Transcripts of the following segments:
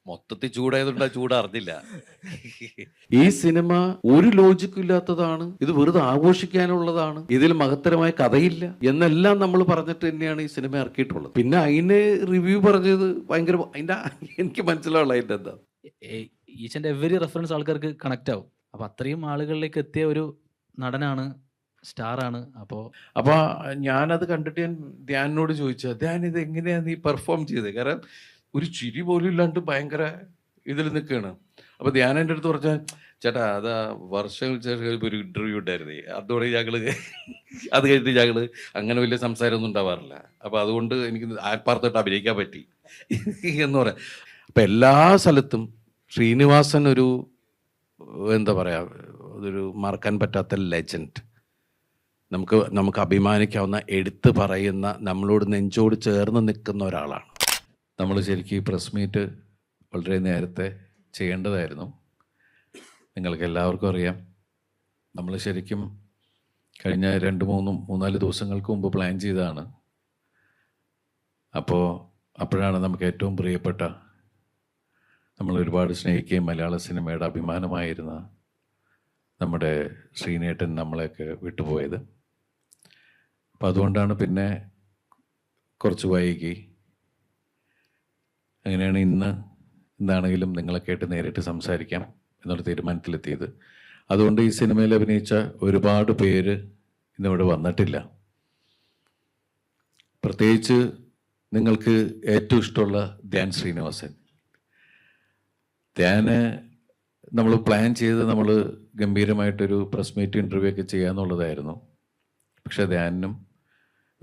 മൊത്തത്തിൽ ചൂടായതുകൊണ്ട് ആ ചൂട് അറിഞ്ഞില്ല. ഈ സിനിമ ഒരു ലോജിക്കും ഇല്ലാത്തതാണ്, ഇത് വെറുതെ ആഘോഷിക്കാനുള്ളതാണ്, ഇതിൽ മഹത്തരമായ കഥയില്ല എന്നെല്ലാം നമ്മൾ പറഞ്ഞിട്ട് തന്നെയാണ് ഈ സിനിമ ഇറക്കിയിട്ടുള്ളത്. പിന്നെ അതിന് റിവ്യൂ പറഞ്ഞത് ഭയങ്കര അതിന്റെ എനിക്ക് മനസ്സിലാവുള്ള അതിന്റെ എന്താ ഈച്ച് ആൻഡ് എവരി റെഫറൻസ് ആൾക്കാർക്ക് കണക്ട് ആവും. അപ്പൊ അത്രയും ആളുകളിലേക്ക് എത്തിയ ഒരു നടനാണ്, സ്റ്റാറാണ്. അപ്പൊ ഞാനത് കണ്ടിട്ട് ഞാൻ ധ്യാനോട് ചോദിച്ചു, ധ്യാൻ ഇത് എങ്ങനെയാ നീ പെർഫോം ചെയ്തത്? കാരണം ഒരു ചിരി പോലും ഇല്ലാണ്ട് ഭയങ്കര ഇതിൽ നിൽക്കുകയാണ്. അപ്പൊ ധ്യാൻ എൻ്റെ അടുത്ത് പറഞ്ഞാൽ, ചേട്ടാ അതാ വർഷങ്ങൾക്ക് ശേഷം ഒരു ഇന്റർവ്യൂ ഉണ്ടായിരുന്നേ, അതോടെ ഞങ്ങള് അത് കഴിഞ്ഞിട്ട് ഞങ്ങള് അങ്ങനെ വലിയ സംസാരമൊന്നും ഉണ്ടാവാറില്ല, അപ്പൊ അതുകൊണ്ട് എനിക്ക് ആത്മാർത്ഥമായിട്ട് അഭിനയിക്കാൻ പറ്റി എന്ന് പറയാം. അപ്പൊ എല്ലാ സ്ഥലത്തും ശ്രീനിവാസൻ ഒരു എന്താ പറയാ, അതൊരു മറക്കാൻ പറ്റാത്ത ലെജൻഡ്, നമുക്ക് അഭിമാനിക്കാവുന്ന, എടുത്തു പറയുന്ന, നമ്മളോട് നെഞ്ചോട് ചേർന്ന് നിൽക്കുന്ന ഒരാളാണ്. നമ്മൾ ശരിക്കും ഈ പ്രസ് മീറ്റ് വളരെ നേരത്തെ ചെയ്യേണ്ടതായിരുന്നു. നിങ്ങൾക്ക് എല്ലാവർക്കും അറിയാം, നമ്മൾ ശരിക്കും കഴിഞ്ഞ 2-3-4 ദിവസങ്ങൾക്ക് മുമ്പ് പ്ലാൻ ചെയ്തതാണ്. അപ്പോഴാണ് നമുക്ക് ഏറ്റവും പ്രിയപ്പെട്ട, നമ്മൾ ഒരുപാട് സ്നേഹിക്കുകയും മലയാള സിനിമയുടെ അഭിമാനമായിരുന്ന നമ്മുടെ ശ്രീനേട്ടൻ നമ്മളെയൊക്കെ വിട്ടുപോയത്. അപ്പം അതുകൊണ്ടാണ് പിന്നെ കുറച്ച് വൈകി. അങ്ങനെയാണ് ഇന്നാണെങ്കിലും നിങ്ങളൊക്കെ ആയിട്ട് നേരിട്ട് സംസാരിക്കാം എന്നുള്ള തീരുമാനത്തിലെത്തിയത്. അതുകൊണ്ട് ഈ സിനിമയിൽ അഭിനയിച്ച ഒരുപാട് പേര് ഇന്നിവിടെ വന്നിട്ടില്ല. പ്രത്യേകിച്ച് നിങ്ങൾക്ക് ഏറ്റവും ഇഷ്ടമുള്ള ധ്യാൻ ശ്രീനിവാസൻ. ധ്യാന് നമ്മൾ പ്ലാൻ ചെയ്ത് നമ്മൾ ഗംഭീരമായിട്ടൊരു പ്രസ് മീറ്റ് ഇൻ്റർവ്യൂ ഒക്കെ ചെയ്യാന്നുള്ളതായിരുന്നു. പക്ഷെ ധ്യാനും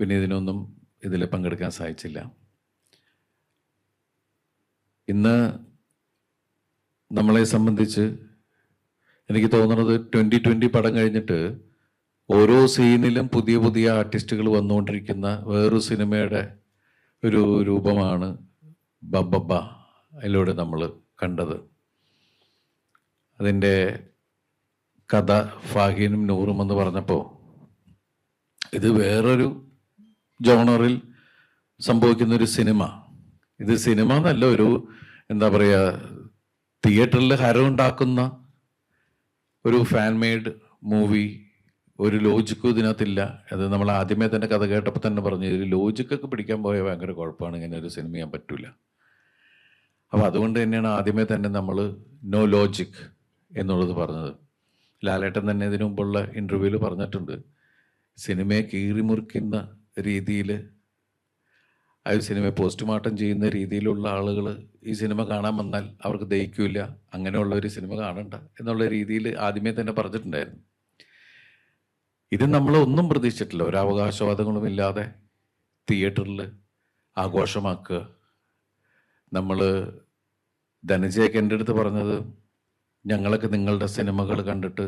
വിനീതിനൊന്നും ഇതിൽ പങ്കെടുക്കാൻ സാധിച്ചില്ല. ഇന്ന് നമ്മളെ സംബന്ധിച്ച് എനിക്ക് തോന്നുന്നത് 2020 പടം കഴിഞ്ഞിട്ട് ഓരോ സീനിലും പുതിയ പുതിയ ആർട്ടിസ്റ്റുകൾ വന്നുകൊണ്ടിരിക്കുന്ന വേറൊരു സിനിമയുടെ ഒരു രൂപമാണ് ബബ്ബ അതിലൂടെ നമ്മൾ കണ്ടത്. അതിൻ്റെ കഥ ഫാഹിനും നൂറും എന്ന് പറഞ്ഞപ്പോൾ ഇത് വേറൊരു ജോണറിൽ സംഭവിക്കുന്നൊരു സിനിമ. ഇത് സിനിമ എന്നല്ല, ഒരു എന്താ പറയുക, തിയേറ്ററിൽ ഹരമുണ്ടാക്കുന്ന ഒരു ഫാൻ മെയ്ഡ് മൂവി. ഒരു ലോജിക്കും ഇതിനകത്തില്ല. അത് നമ്മൾ ആദ്യമേ തന്നെ കഥ കേട്ടപ്പോൾ തന്നെ പറഞ്ഞു, ഇതിൽ ലോജിക്കൊക്കെ പിടിക്കാൻ പോയ ഭയങ്കര കുഴപ്പമാണ്, ഇങ്ങനെ ഒരു സിനിമ ചെയ്യാൻ പറ്റില്ല. അപ്പോൾ അതുകൊണ്ട് തന്നെയാണ് ആദ്യമേ തന്നെ നമ്മൾ നോ ലോജിക് എന്നുള്ളത് പറഞ്ഞത്. ലാലേട്ടൻ തന്നെ ഇതിനു മുമ്പുള്ള ഇൻ്റർവ്യൂവിൽ പറഞ്ഞിട്ടുണ്ട്, സിനിമയെ കീറിമുറിക്കുന്ന രീതിയിൽ, ആ സിനിമയെ പോസ്റ്റ്മോർട്ടം ചെയ്യുന്ന രീതിയിലുള്ള ആളുകൾ ഈ സിനിമ കാണാൻ വന്നാൽ അവർക്ക് ദഹിക്കില്ല, അങ്ങനെയുള്ള ഒരു സിനിമ കാണണ്ട എന്നുള്ള രീതിയിൽ ആദ്യമേ തന്നെ പറഞ്ഞിട്ടുണ്ടായിരുന്നു. ഇത് നമ്മളൊന്നും പ്രതീക്ഷിച്ചിട്ടില്ല. ഒരു അവകാശവാദങ്ങളും ഇല്ലാതെ തിയേറ്ററിൽ ആഘോഷമാക്കുക. നമ്മൾ ധനജയൊക്കെ എൻ്റെ അടുത്ത് പറഞ്ഞത്, ഞങ്ങളൊക്കെ നിങ്ങളുടെ സിനിമകൾ കണ്ടിട്ട്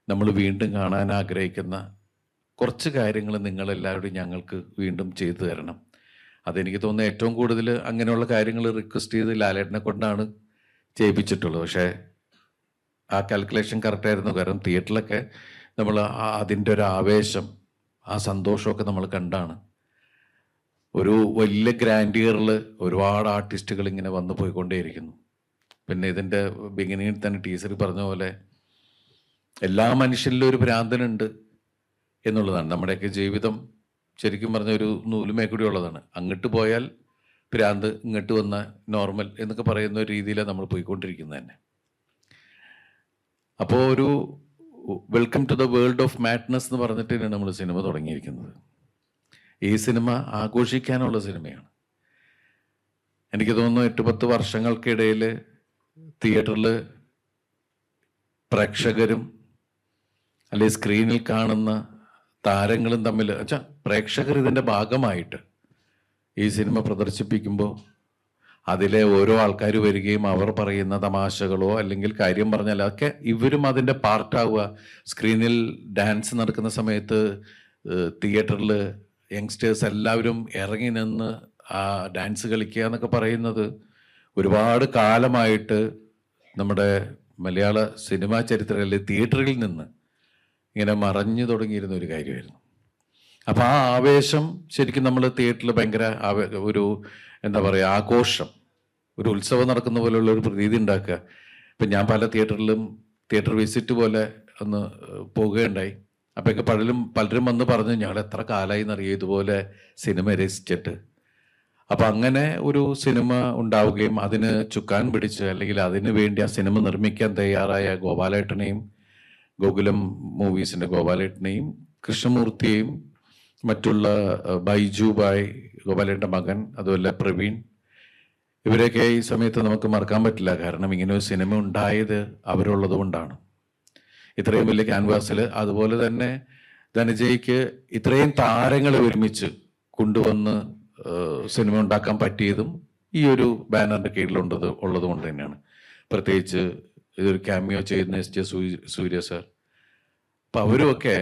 നമ്മൾ വീണ്ടും കാണാൻ ആഗ്രഹിക്കുന്ന കുറച്ച് കാര്യങ്ങൾ നിങ്ങളെല്ലാവരും ഞങ്ങൾക്ക് വീണ്ടും ചെയ്തു തരണം. അതെനിക്ക് തോന്നുന്നു ഏറ്റവും കൂടുതൽ അങ്ങനെയുള്ള കാര്യങ്ങൾ റിക്വസ്റ്റ് ചെയ്ത് ലാലേട്ടനെ കൊണ്ടാണ് ചെയ്യിപ്പിച്ചിട്ടുള്ളത്. പക്ഷേ ആ കാൽക്കുലേഷൻ കറക്റ്റായിരുന്നു. കാരണം തിയേറ്ററിലൊക്കെ നമ്മൾ അതിൻ്റെ ഒരു ആവേശം, ആ സന്തോഷമൊക്കെ നമ്മൾ കണ്ടാണ്. ഒരു വലിയ ഗ്രാൻഡിയറിൽ ഒരുപാട് ആർട്ടിസ്റ്റുകൾ ഇങ്ങനെ വന്നു പോയിക്കൊണ്ടേയിരിക്കുന്നു. പിന്നെ ഇതിൻ്റെ ബിഗിനിങ്ങിൽ തന്നെ ടീച്ചർ പറഞ്ഞ പോലെ എല്ലാ മനുഷ്യരിലും ഒരു ഭ്രാന്തനുണ്ട് എന്നുള്ളതാണ്. നമ്മുടെയൊക്കെ ജീവിതം ശരിക്കും പറഞ്ഞ ഒരു നൂലുമേക്കൂടി ഉള്ളതാണ്. അങ്ങോട്ട് പോയാൽ ഭ്രാന്ത്, ഇങ്ങോട്ട് വന്ന നോർമൽ എന്നൊക്കെ പറയുന്ന ഒരു രീതിയിലാണ് നമ്മൾ പോയിക്കൊണ്ടിരിക്കുന്നത് തന്നെ. അപ്പോൾ ഒരു welcome to the world of madness എന്ന് പറഞ്ഞിട്ടാണ് നമ്മൾ സിനിമ തുടങ്ങിയിരിക്കുന്നത്. ഈ സിനിമ ആഘോഷിക്കാനുള്ള സിനിമയാണ്. എനിക്ക് തോന്നുന്നു 8-10 വർഷങ്ങൾക്കിടയിൽ തിയേറ്ററിൽ പ്രേക്ഷകരും അല്ലെങ്കിൽ സ്ക്രീനിൽ കാണുന്ന താരങ്ങളും തമ്മിൽ വെച്ചാൽ പ്രേക്ഷകർ ഇതിൻ്റെ ഭാഗമായിട്ട് ഈ സിനിമ പ്രദർശിപ്പിക്കുമ്പോൾ അതിലെ ഓരോ ആൾക്കാർ വരികയും അവർ പറയുന്ന തമാശകളോ അല്ലെങ്കിൽ കാര്യം പറഞ്ഞാൽ അതൊക്കെ ഇവരും അതിൻ്റെ പാർട്ടാവുക. സ്ക്രീനിൽ ഡാൻസ് നടക്കുന്ന സമയത്ത് തിയേറ്ററിൽ യങ്സ്റ്റേഴ്സ് എല്ലാവരും ഇറങ്ങി നിന്ന് ആ ഡാൻസ് കളിക്കുക എന്നൊക്കെ പറയുന്നത് ഒരുപാട് കാലമായിട്ട് നമ്മുടെ മലയാള സിനിമാ ചരിത്രത്തിൽ തിയേറ്ററിൽ നിന്ന് ഇങ്ങനെ മറഞ്ഞു തുടങ്ങിയിരുന്ന ഒരു കാര്യമായിരുന്നു. അപ്പം ആ ആവേശം ശരിക്കും നമ്മൾ തിയേറ്ററിൽ ഭയങ്കര ഒരു എന്താ പറയുക ആഘോഷം ഒരു ഉത്സവം നടക്കുന്ന പോലെയുള്ള ഒരു പ്രതീതി ഉണ്ടാക്കുക. ഇപ്പം ഞാൻ പല തിയേറ്റർ വിസിറ്റ് പോലെ ഒന്ന് പോവുകയുണ്ടായി. അപ്പോഴൊക്കെ പലരും വന്ന് പറഞ്ഞു ഞങ്ങൾ എത്ര കാലമായി എന്നറിയാം ഇതുപോലെ സിനിമ രസിച്ചിട്ട്. അപ്പം അങ്ങനെ ഒരു സിനിമ ഉണ്ടാവുകയും അതിന് ചുക്കാൻ പിടിച്ച് അല്ലെങ്കിൽ അതിനു വേണ്ടി ആ സിനിമ നിർമ്മിക്കാൻ തയ്യാറായ ഗോപാലേട്ടനെയും, ഗോകുലം മൂവീസിൻ്റെ ഗോപാലേട്ടനെയും, കൃഷ്ണമൂർത്തിയെയും, മറ്റുള്ള ബൈജു ബായ്, ഗോപാലേട്ടൻ്റെ മകൻ, അതുപോലെ പ്രവീൺ, ഇവരെയൊക്കെ ഈ സമയത്ത് നമുക്ക് മറക്കാൻ പറ്റില്ല. കാരണം ഇങ്ങനെ ഒരു സിനിമ ഉണ്ടായത് അവരുള്ളത് കൊണ്ടാണ്. ഇത്രയും വലിയ ക്യാൻവാസിൽ അതുപോലെ തന്നെ ധനഞ്ജയ്ക്ക് ഇത്രയും താരങ്ങളെ ഒരുമിച്ച് കൊണ്ടുവന്ന് സിനിമ ഉണ്ടാക്കാൻ പറ്റിയതും ഈ ഒരു ബാനറിൻ്റെ ഉള്ളത് കൊണ്ട് തന്നെയാണ്. പ്രത്യേകിച്ച് ഇതൊരു ക്യാമിയോ ചെയ്യുന്ന എസ് ജെ സൂര്യ സാർ. അപ്പം അവരുമൊക്കെ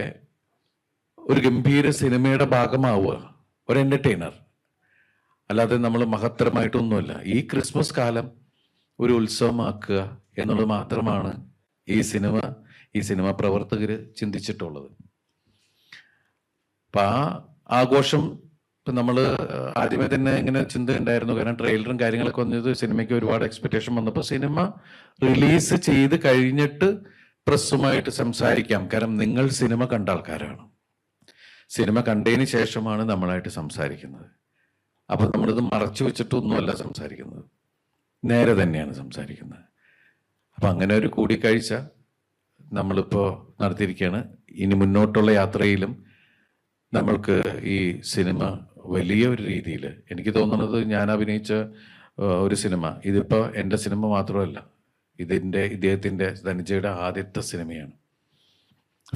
ഒരു ഗംഭീര സിനിമയുടെ ഭാഗമാവുക, ഒരു എൻ്റർടൈനർ, അല്ലാതെ നമ്മൾ മഹത്തരമായിട്ടൊന്നുമല്ല. ഈ ക്രിസ്മസ് കാലം ഒരു ഉത്സവമാക്കുക എന്നുള്ളത് മാത്രമാണ് ഈ സിനിമ പ്രവർത്തകർ ചിന്തിച്ചിട്ടുള്ളത്. അപ്പം ആ ആഘോഷം ഇപ്പം നമ്മൾ ആദ്യമേ തന്നെ ഇങ്ങനെ ചിന്ത ഉണ്ടായിരുന്നു. കാരണം ട്രെയിലറും കാര്യങ്ങളൊക്കെ വന്നത് സിനിമയ്ക്ക് ഒരുപാട് എക്സ്പെക്റ്റേഷൻ വന്നപ്പോൾ സിനിമ റിലീസ് ചെയ്ത് കഴിഞ്ഞിട്ട് പ്രസ്സുമായിട്ട് സംസാരിക്കാം. കാരണം നിങ്ങൾ സിനിമ കണ്ട ആൾക്കാരാണ്, സിനിമ കണ്ടതിന് ശേഷമാണ് നമ്മളായിട്ട് സംസാരിക്കുന്നത്. അപ്പം നമ്മളിത് മറച്ചു വെച്ചിട്ടൊന്നുമല്ല സംസാരിക്കുന്നത്, നേരെ തന്നെയാണ് സംസാരിക്കുന്നത്. അപ്പം അങ്ങനെ ഒരു കൂടിക്കാഴ്ച നമ്മളിപ്പോൾ നടത്തിയിരിക്കുകയാണ്. ഇനി മുന്നോട്ടുള്ള യാത്രയിലും നമ്മൾക്ക് ഈ സിനിമ വലിയ ഒരു രീതിയിൽ, എനിക്ക് തോന്നുന്നത് ഞാൻ അഭിനയിച്ച ഒരു സിനിമ, ഇതിപ്പോൾ എൻ്റെ സിനിമ മാത്രമല്ല, ഇദ്ദേഹത്തിൻ്റെ ധനഞ്ജയുടെ ആദ്യത്തെ സിനിമയാണ്.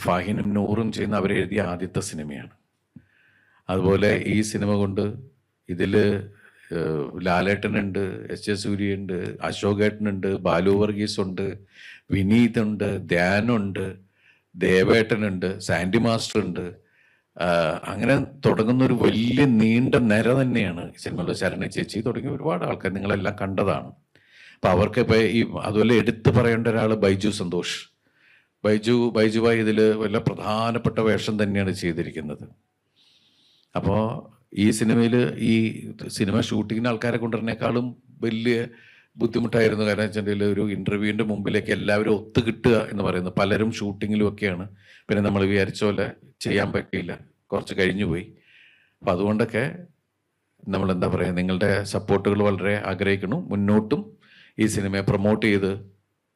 ഫാഹിനും നൂറും ചെയ്യുന്ന അവരെഴുതിയ ആദ്യത്തെ സിനിമയാണ്. അതുപോലെ ഈ സിനിമ കൊണ്ട് ഇതിൽ ലാലേട്ടനുണ്ട്, എസ് ജെ സൂര്യയുണ്ട്, അശോകേട്ടനുണ്ട്, ബാലു വർഗീസ് ഉണ്ട്, വിനീത് ഉണ്ട്, ധ്യാനുണ്ട്, ദേവേട്ടനുണ്ട്, സാൻഡി മാസ്റ്റർ ഉണ്ട്. അങ്ങനെ തുടങ്ങുന്ന ഒരു വലിയ നീണ്ട നിര തന്നെയാണ് ഈ സിനിമയിൽ. ശരണ ചേച്ചി തുടങ്ങിയ ഒരുപാട് ആൾക്കാർ നിങ്ങളെല്ലാം കണ്ടതാണ്. അപ്പം അവർക്ക് ഇപ്പോൾ അതുപോലെ എടുത്തു പറയേണ്ട ഒരാൾ ബൈജു സന്തോഷ്. ബൈജുവായി ഇതിൽ വല്ല പ്രധാനപ്പെട്ട വേഷം തന്നെയാണ് ചെയ്തിരിക്കുന്നത്. അപ്പോൾ ഈ സിനിമയിൽ ഈ സിനിമ ഷൂട്ടിങ്ങിന് ആൾക്കാരെ കൊണ്ടുവരുന്നേക്കാളും വലിയ ബുദ്ധിമുട്ടായിരുന്നു. കാരണം വെച്ചിട്ടുണ്ടെങ്കിൽ ഒരു ഇൻ്റർവ്യൂവിൻ്റെ മുമ്പിലേക്ക് എല്ലാവരും ഒത്തു കിട്ടുക എന്ന് പറയുന്നത്, പലരും ഷൂട്ടിങ്ങിലും ഒക്കെയാണ്. പിന്നെ നമ്മൾ വിചാരിച്ച പോലെ ചെയ്യാൻ പറ്റിയില്ല, കുറച്ച് കഴിഞ്ഞു പോയി. അപ്പം അതുകൊണ്ടൊക്കെ നമ്മൾ എന്താ പറയുക, നിങ്ങളുടെ സപ്പോർട്ടുകൾ വളരെ ആഗ്രഹിക്കണം. മുന്നോട്ടും ഈ സിനിമയെ പ്രൊമോട്ട് ചെയ്ത്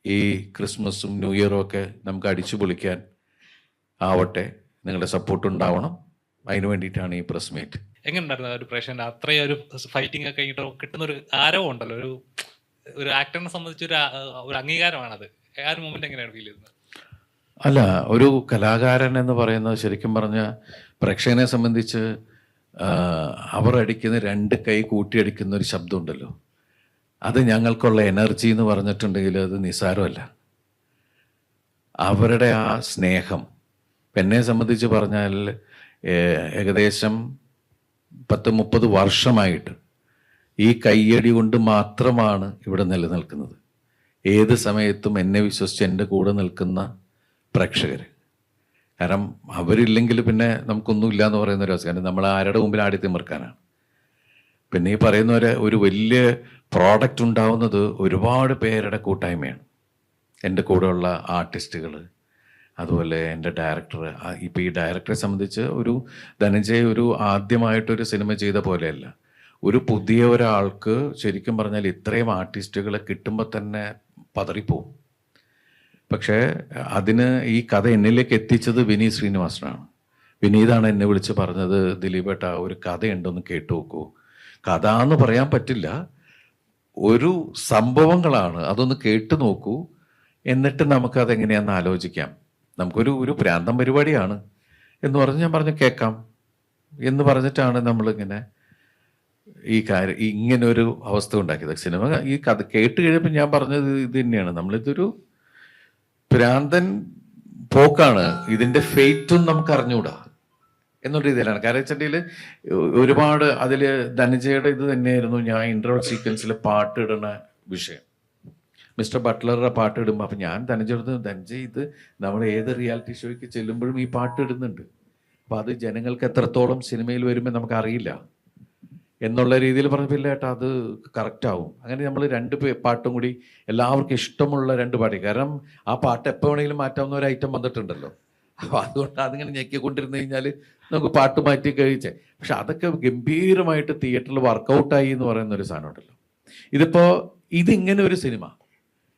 ഈ ക്രിസ്മസും ന്യൂ ഇയറും ഒക്കെ നമുക്ക് അടിച്ചു പൊളിക്കാൻ ആവട്ടെ. നിങ്ങളുടെ സപ്പോർട്ട് ഉണ്ടാവണം. അതിനു വേണ്ടിയിട്ടാണ് ഈ പ്രസ് മീറ്റ്. എങ്ങനെ ഉണ്ടായിരുന്നു ഒരു പ്രേക്ഷകന്റെ അത്രയും ഒരു ഫൈറ്റിംഗ് ഒക്കെ കഴിഞ്ഞിട്ട് കിട്ടുന്ന ഒരു ആരവം ഉണ്ടല്ലോ, ഒരു ആക്ടറിനെ സംബന്ധിച്ച് ഒരു അംഗീകാരമാണത്. ആ ഒരു മൊമെന്റ് എങ്ങനെയാണ് ഫീൽ ചെയ്യുന്നത്? അല്ല, ഒരു കലാകാരൻ എന്ന് പറയുന്നത് ശരിക്കും പറഞ്ഞാൽ പ്രേക്ഷകനെ സംബന്ധിച്ച് അവർ അടിക്കുന്ന രണ്ട് കൈ കൂട്ടിയടിക്കുന്ന ഒരു ശബ്ദം ഉണ്ടല്ലോ, അത് ഞങ്ങൾക്കുള്ള എനർജി എന്ന് പറഞ്ഞിട്ടുണ്ടെങ്കിൽ അത് നിസ്സാരമല്ല. അവരുടെ ആ സ്നേഹം എന്നെ സംബന്ധിച്ച് പറഞ്ഞാൽ ഏകദേശം 10-30 വർഷമായിട്ട് ഈ കയ്യടി കൊണ്ട് മാത്രമാണ് ഇവിടെ നിലനിൽക്കുന്നത്. ഏത് സമയത്തും എന്നെ വിശ്വസിച്ച് എൻ്റെ കൂടെ നിൽക്കുന്ന പ്രേക്ഷകർ. കാരണം അവരില്ലെങ്കിൽ പിന്നെ നമുക്കൊന്നുമില്ല എന്ന് പറയുന്ന ഒരു അവസ്ഥ. കാരണം നമ്മൾ ആരുടെ മുമ്പിൽ ആടി തിമിർക്കാനാണ്. പിന്നെ ഈ പറയുന്ന ഒരു വലിയ പ്രോഡക്റ്റ് ഉണ്ടാവുന്നത് ഒരുപാട് പേരുടെ കൂട്ടായ്മയാണ്. എൻ്റെ കൂടെയുള്ള ആർട്ടിസ്റ്റുകൾ, അതുപോലെ എൻ്റെ ഡയറക്ടർ. ഇപ്പോൾ ഈ ഡയറക്ടറെ സംബന്ധിച്ച് ഒരു ധനഞ്ജയ് ഒരു ആദ്യമായിട്ടൊരു സിനിമ ചെയ്ത പോലെയല്ല. ഒരു പുതിയ ഒരാൾക്ക് ശരിക്കും പറഞ്ഞാൽ ഇത്രയും ആർട്ടിസ്റ്റുകളെ കിട്ടുമ്പോൾ തന്നെ പതറിപ്പോവും. പക്ഷേ അതിന് ഈ കഥ എന്നിലേക്ക് എത്തിച്ചത് വിനീത് ശ്രീനിവാസനാണ്. വിനീതാണ് എന്നെ വിളിച്ച് പറഞ്ഞത്, ദിലീപേട്ട ഒരു കഥയുണ്ടെന്ന് കേട്ടു നോക്കൂ. കഥ എന്ന് പറയാൻ പറ്റില്ല, ഒരു സംഭവങ്ങളാണ്, അതൊന്ന് കേട്ടു നോക്കൂ, എന്നിട്ട് നമുക്കതെങ്ങനെയാണെന്ന് ആലോചിക്കാം. നമുക്കൊരു പ്രാന്തം പരിപാടിയാണ് എന്ന് പറഞ്ഞ് ഞാൻ പറഞ്ഞു കേൾക്കാം എന്ന് പറഞ്ഞിട്ടാണ് നമ്മളിങ്ങനെ ഈ കാര്യം ഇങ്ങനൊരു അവസ്ഥ ഉണ്ടാക്കിയത്. സിനിമ ഈ കഥ കേട്ട് കഴിയുമ്പോൾ ഞാൻ പറഞ്ഞത് ഇത് തന്നെയാണ്, നമ്മളിതൊരു പ്രാന്തൻ പോക്കാണ്, ഇതിൻ്റെ ഫെയ്റ്റും നമുക്ക് അറിഞ്ഞുകൂടാ എന്നുള്ള രീതിയിലാണ്. കാരണം വെച്ചിട്ടുണ്ടെങ്കിൽ ഒരുപാട് അതിൽ ധനഞ്ജയുടെ ഇത് തന്നെയായിരുന്നു ഞാൻ ഇൻ്റർവൽ സീക്വൻസിൽ പാട്ടിടുന്ന വിഷയം. മിസ്റ്റർ ബട്ട്ലറുടെ പാട്ട് ഇടുമ്പോൾ അപ്പം ഞാൻ ധനഞ്ജയ് ഇത് നമ്മൾ ഏത് റിയാലിറ്റി ഷോയ്ക്ക് ചെല്ലുമ്പോഴും ഈ പാട്ട് ഇടുന്നുണ്ട്. അപ്പം അത് ജനങ്ങൾക്ക് എത്രത്തോളം സിനിമയിൽ വരുമ്പോൾ നമുക്കറിയില്ല. എന്നുള്ള രീതിയിൽ പറഞ്ഞപ്പോൾ ഇല്ല ഏട്ടാ അത് കറക്റ്റ് ആവും. അങ്ങനെ നമ്മൾ രണ്ട് പാട്ടും കൂടി എല്ലാവർക്കും ഇഷ്ടമുള്ള രണ്ട് പാട്ട്, കാരണം ആ പാട്ട് എപ്പോൾ വേണമെങ്കിലും മാറ്റാവുന്ന ഒരു ഐറ്റം വന്നിട്ടുണ്ടല്ലോ. അപ്പോൾ അതുകൊണ്ട് അതിങ്ങനെ ഞെക്കിക്കൊണ്ടിരുന്നു കഴിഞ്ഞാൽ നമുക്ക് പാട്ട് മാറ്റി കഴിച്ചേ. പക്ഷെ അതൊക്കെ ഗംഭീരമായിട്ട് തിയേറ്ററിൽ വർക്കൗട്ടായി എന്ന് പറയുന്ന ഒരു സാധനം ഉണ്ടല്ലോ. ഇതിപ്പോൾ ഇതിങ്ങനെ ഒരു സിനിമ,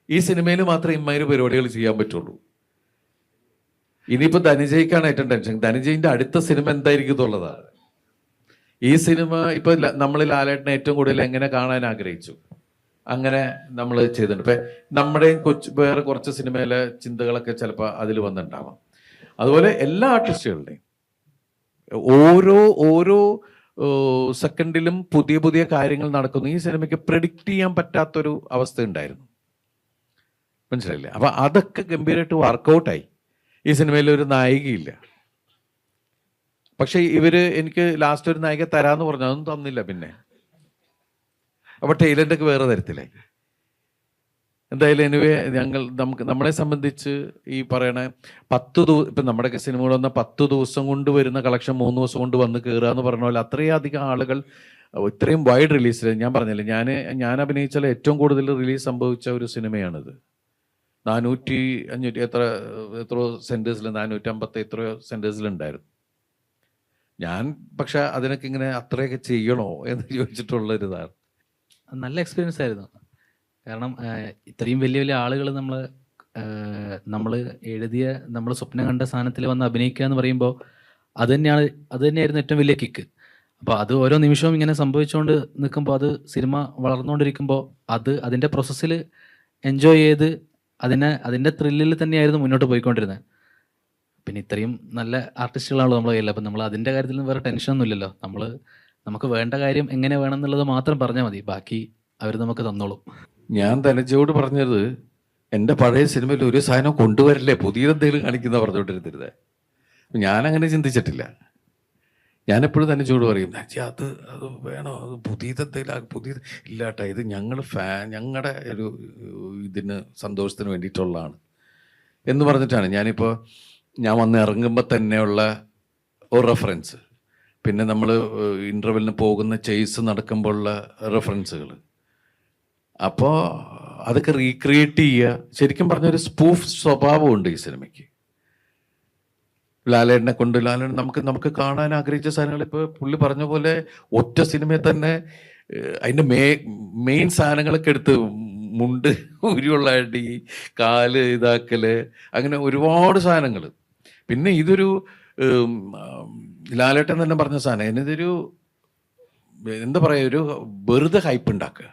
ഈ സിനിമയിൽ മാത്രമേ ഇമ്മാതിരി പരിപാടികൾ ചെയ്യാൻ പറ്റുള്ളൂ. ഇനിയിപ്പോൾ ധനഞ്ജയ്ക്കാണ് ഏറ്റവും ടെൻഷൻ. ധനഞ്ജയിൻ്റെ അടുത്ത സിനിമ എന്തായിരിക്കും എന്നുള്ളതാണ്. ഈ സിനിമ ഇപ്പൊ നമ്മൾ ലാലേട്ടനെ ഏറ്റവും കൂടുതൽ എങ്ങനെ കാണാൻ ആഗ്രഹിച്ചു അങ്ങനെ നമ്മൾ ചെയ്തിട്ടുണ്ട്. ഇപ്പൊ നമ്മുടെയും വേറെ കുറച്ച് സിനിമയിലെ ചിന്തകളൊക്കെ ചിലപ്പോൾ അതിൽ വന്നിട്ടുണ്ടാവാം. അതുപോലെ എല്ലാ ആർട്ടിസ്റ്റുകളുടെയും ഓരോ സെക്കൻഡിലും പുതിയ പുതിയ കാര്യങ്ങൾ നടക്കുന്നു. ഈ സിനിമയ്ക്ക് പ്രെഡിക്റ്റ് ചെയ്യാൻ പറ്റാത്തൊരു അവസ്ഥ ഉണ്ടായിരുന്നു, മനസ്സിലായില്ലേ? അപ്പൊ അതൊക്കെ ഗംഭീരമായിട്ട് വർക്കൗട്ടായി. ഈ സിനിമയിൽ ഒരു നായികയില്ല, പക്ഷെ ഇവര് എനിക്ക് ലാസ്റ്റ് ഒരു നായിക തരാന്ന് പറഞ്ഞു, അതൊന്നും തന്നില്ല. പിന്നെ അപ്പൊ ടൈലൻ്റൊക്കെ വേറെ തരത്തിലായി. എന്തായാലും എനിവേ നമ്മളെ സംബന്ധിച്ച് ഈ പറയണ 10 ദിവസം, ഇപ്പം നമ്മുടെയൊക്കെ സിനിമകൾ വന്ന 10 ദിവസം കൊണ്ട് വരുന്ന കളക്ഷൻ 3 ദിവസം കൊണ്ട് വന്ന് കയറുക എന്ന് പറഞ്ഞ പോലെ അത്രയധികം ആളുകൾ ഇത്രയും വൈഡ് റിലീസിൽ, ഞാൻ പറഞ്ഞില്ലേ, ഞാൻ അഭിനയിച്ചാൽ ഏറ്റവും കൂടുതൽ റിലീസ് സംഭവിച്ച ഒരു സിനിമയാണിത്. 400-500 എത്രയോ സെൻറ്റേഴ്സിൽ, 450 എത്രയോ സെൻറ്റേഴ്സിലുണ്ടായിരുന്നു. ഞാൻ പക്ഷെ അതിനൊക്കെ ഇങ്ങനെ അത്രയൊക്കെ ചെയ്യണോ എന്ന് ചോദിച്ചിട്ടുള്ളൊരിതാണ്. നല്ല എക്സ്പീരിയൻസ് ആയിരുന്നു. കാരണം ഇത്രയും വലിയ വലിയ ആളുകൾ നമ്മൾ എഴുതിയ, നമ്മൾ സ്വപ്നം കണ്ട സാധനത്തിൽ വന്ന് അഭിനയിക്കുക എന്ന് പറയുമ്പോൾ അത് തന്നെയായിരുന്നു ഏറ്റവും വലിയ കിക്ക്. അപ്പോൾ അത് ഓരോ നിമിഷവും ഇങ്ങനെ സംഭവിച്ചുകൊണ്ട് നിൽക്കുമ്പോൾ, അത് സിനിമ വളർന്നുകൊണ്ടിരിക്കുമ്പോൾ അതിൻ്റെ പ്രോസസ്സിൽ എൻജോയ് ചെയ്ത് അതിൻ്റെ ത്രില്ലിൽ തന്നെയായിരുന്നു മുന്നോട്ട് പോയിക്കൊണ്ടിരുന്നത്. പിന്നെ ഇത്രയും നല്ല ആർട്ടിസ്റ്റുകളാണല്ലോ നമ്മളെ കയ്യിൽ. അപ്പം നമ്മൾ അതിൻ്റെ കാര്യത്തിൽ വേറെ ടെൻഷനൊന്നും ഇല്ലല്ലോ. നമുക്ക് വേണ്ട കാര്യം എങ്ങനെ വേണം എന്നുള്ളത് മാത്രം പറഞ്ഞാൽ മതി, ബാക്കി അവർ നമുക്ക് തന്നോളും. ഞാൻ ധനജയോട് പറഞ്ഞത്, എൻ്റെ പഴയ സിനിമയിൽ ഒരു സാധനം കൊണ്ടുവരില്ലേ, പുതിയതെന്തെങ്കിലും കാണിക്കുന്ന പറഞ്ഞുകൊണ്ടിരുന്നത്. ഞാനങ്ങനെ ചിന്തിച്ചിട്ടില്ല. ഞാനെപ്പോഴും ധനജയോട് പറയും, അത് വേണോ, അത് പുതിയത് ഇല്ലാട്ടാ, ഇത് ഞങ്ങളുടെ ഒരു ഇതിന് സന്തോഷത്തിന് വേണ്ടിയിട്ടുള്ളതാണ് എന്ന് പറഞ്ഞിട്ടാണ്. ഞാൻ വന്ന് ഇറങ്ങുമ്പോൾ തന്നെയുള്ള ഒരു റെഫറൻസ്, പിന്നെ നമ്മൾ ഇൻ്റർവെല്ലിന് പോകുന്ന ചേസ് നടക്കുമ്പോഴുള്ള റെഫറൻസുകൾ, അപ്പോൾ അതൊക്കെ റീക്രിയേറ്റ് ചെയ്യുക. ശരിക്കും പറഞ്ഞൊരു സ്പൂഫ് സ്വഭാവമുണ്ട് ഈ സിനിമയ്ക്ക്. ലാലേട്ടനെ കൊണ്ട് നമുക്ക് കാണാൻ ആഗ്രഹിച്ച സാധനങ്ങൾ ഇപ്പോൾ പുള്ളി പറഞ്ഞ പോലെ ഒറ്റ സിനിമയിൽ തന്നെ അതിൻ്റെ മെയിൻ സാധനങ്ങളൊക്കെ എടുത്ത്, മുണ്ട് ഉരിയുള്ള അടി, കാല് ഇതാക്കല്, അങ്ങനെ ഒരുപാട് സാധനങ്ങൾ. പിന്നെ ഇതൊരു ലാലേട്ടൻ തന്നെ പറഞ്ഞ സാധനം, ഇതൊരു എന്താ പറയുക, ഒരു വെറുതെ ഹൈപ്പ് ഉണ്ടാക്കുക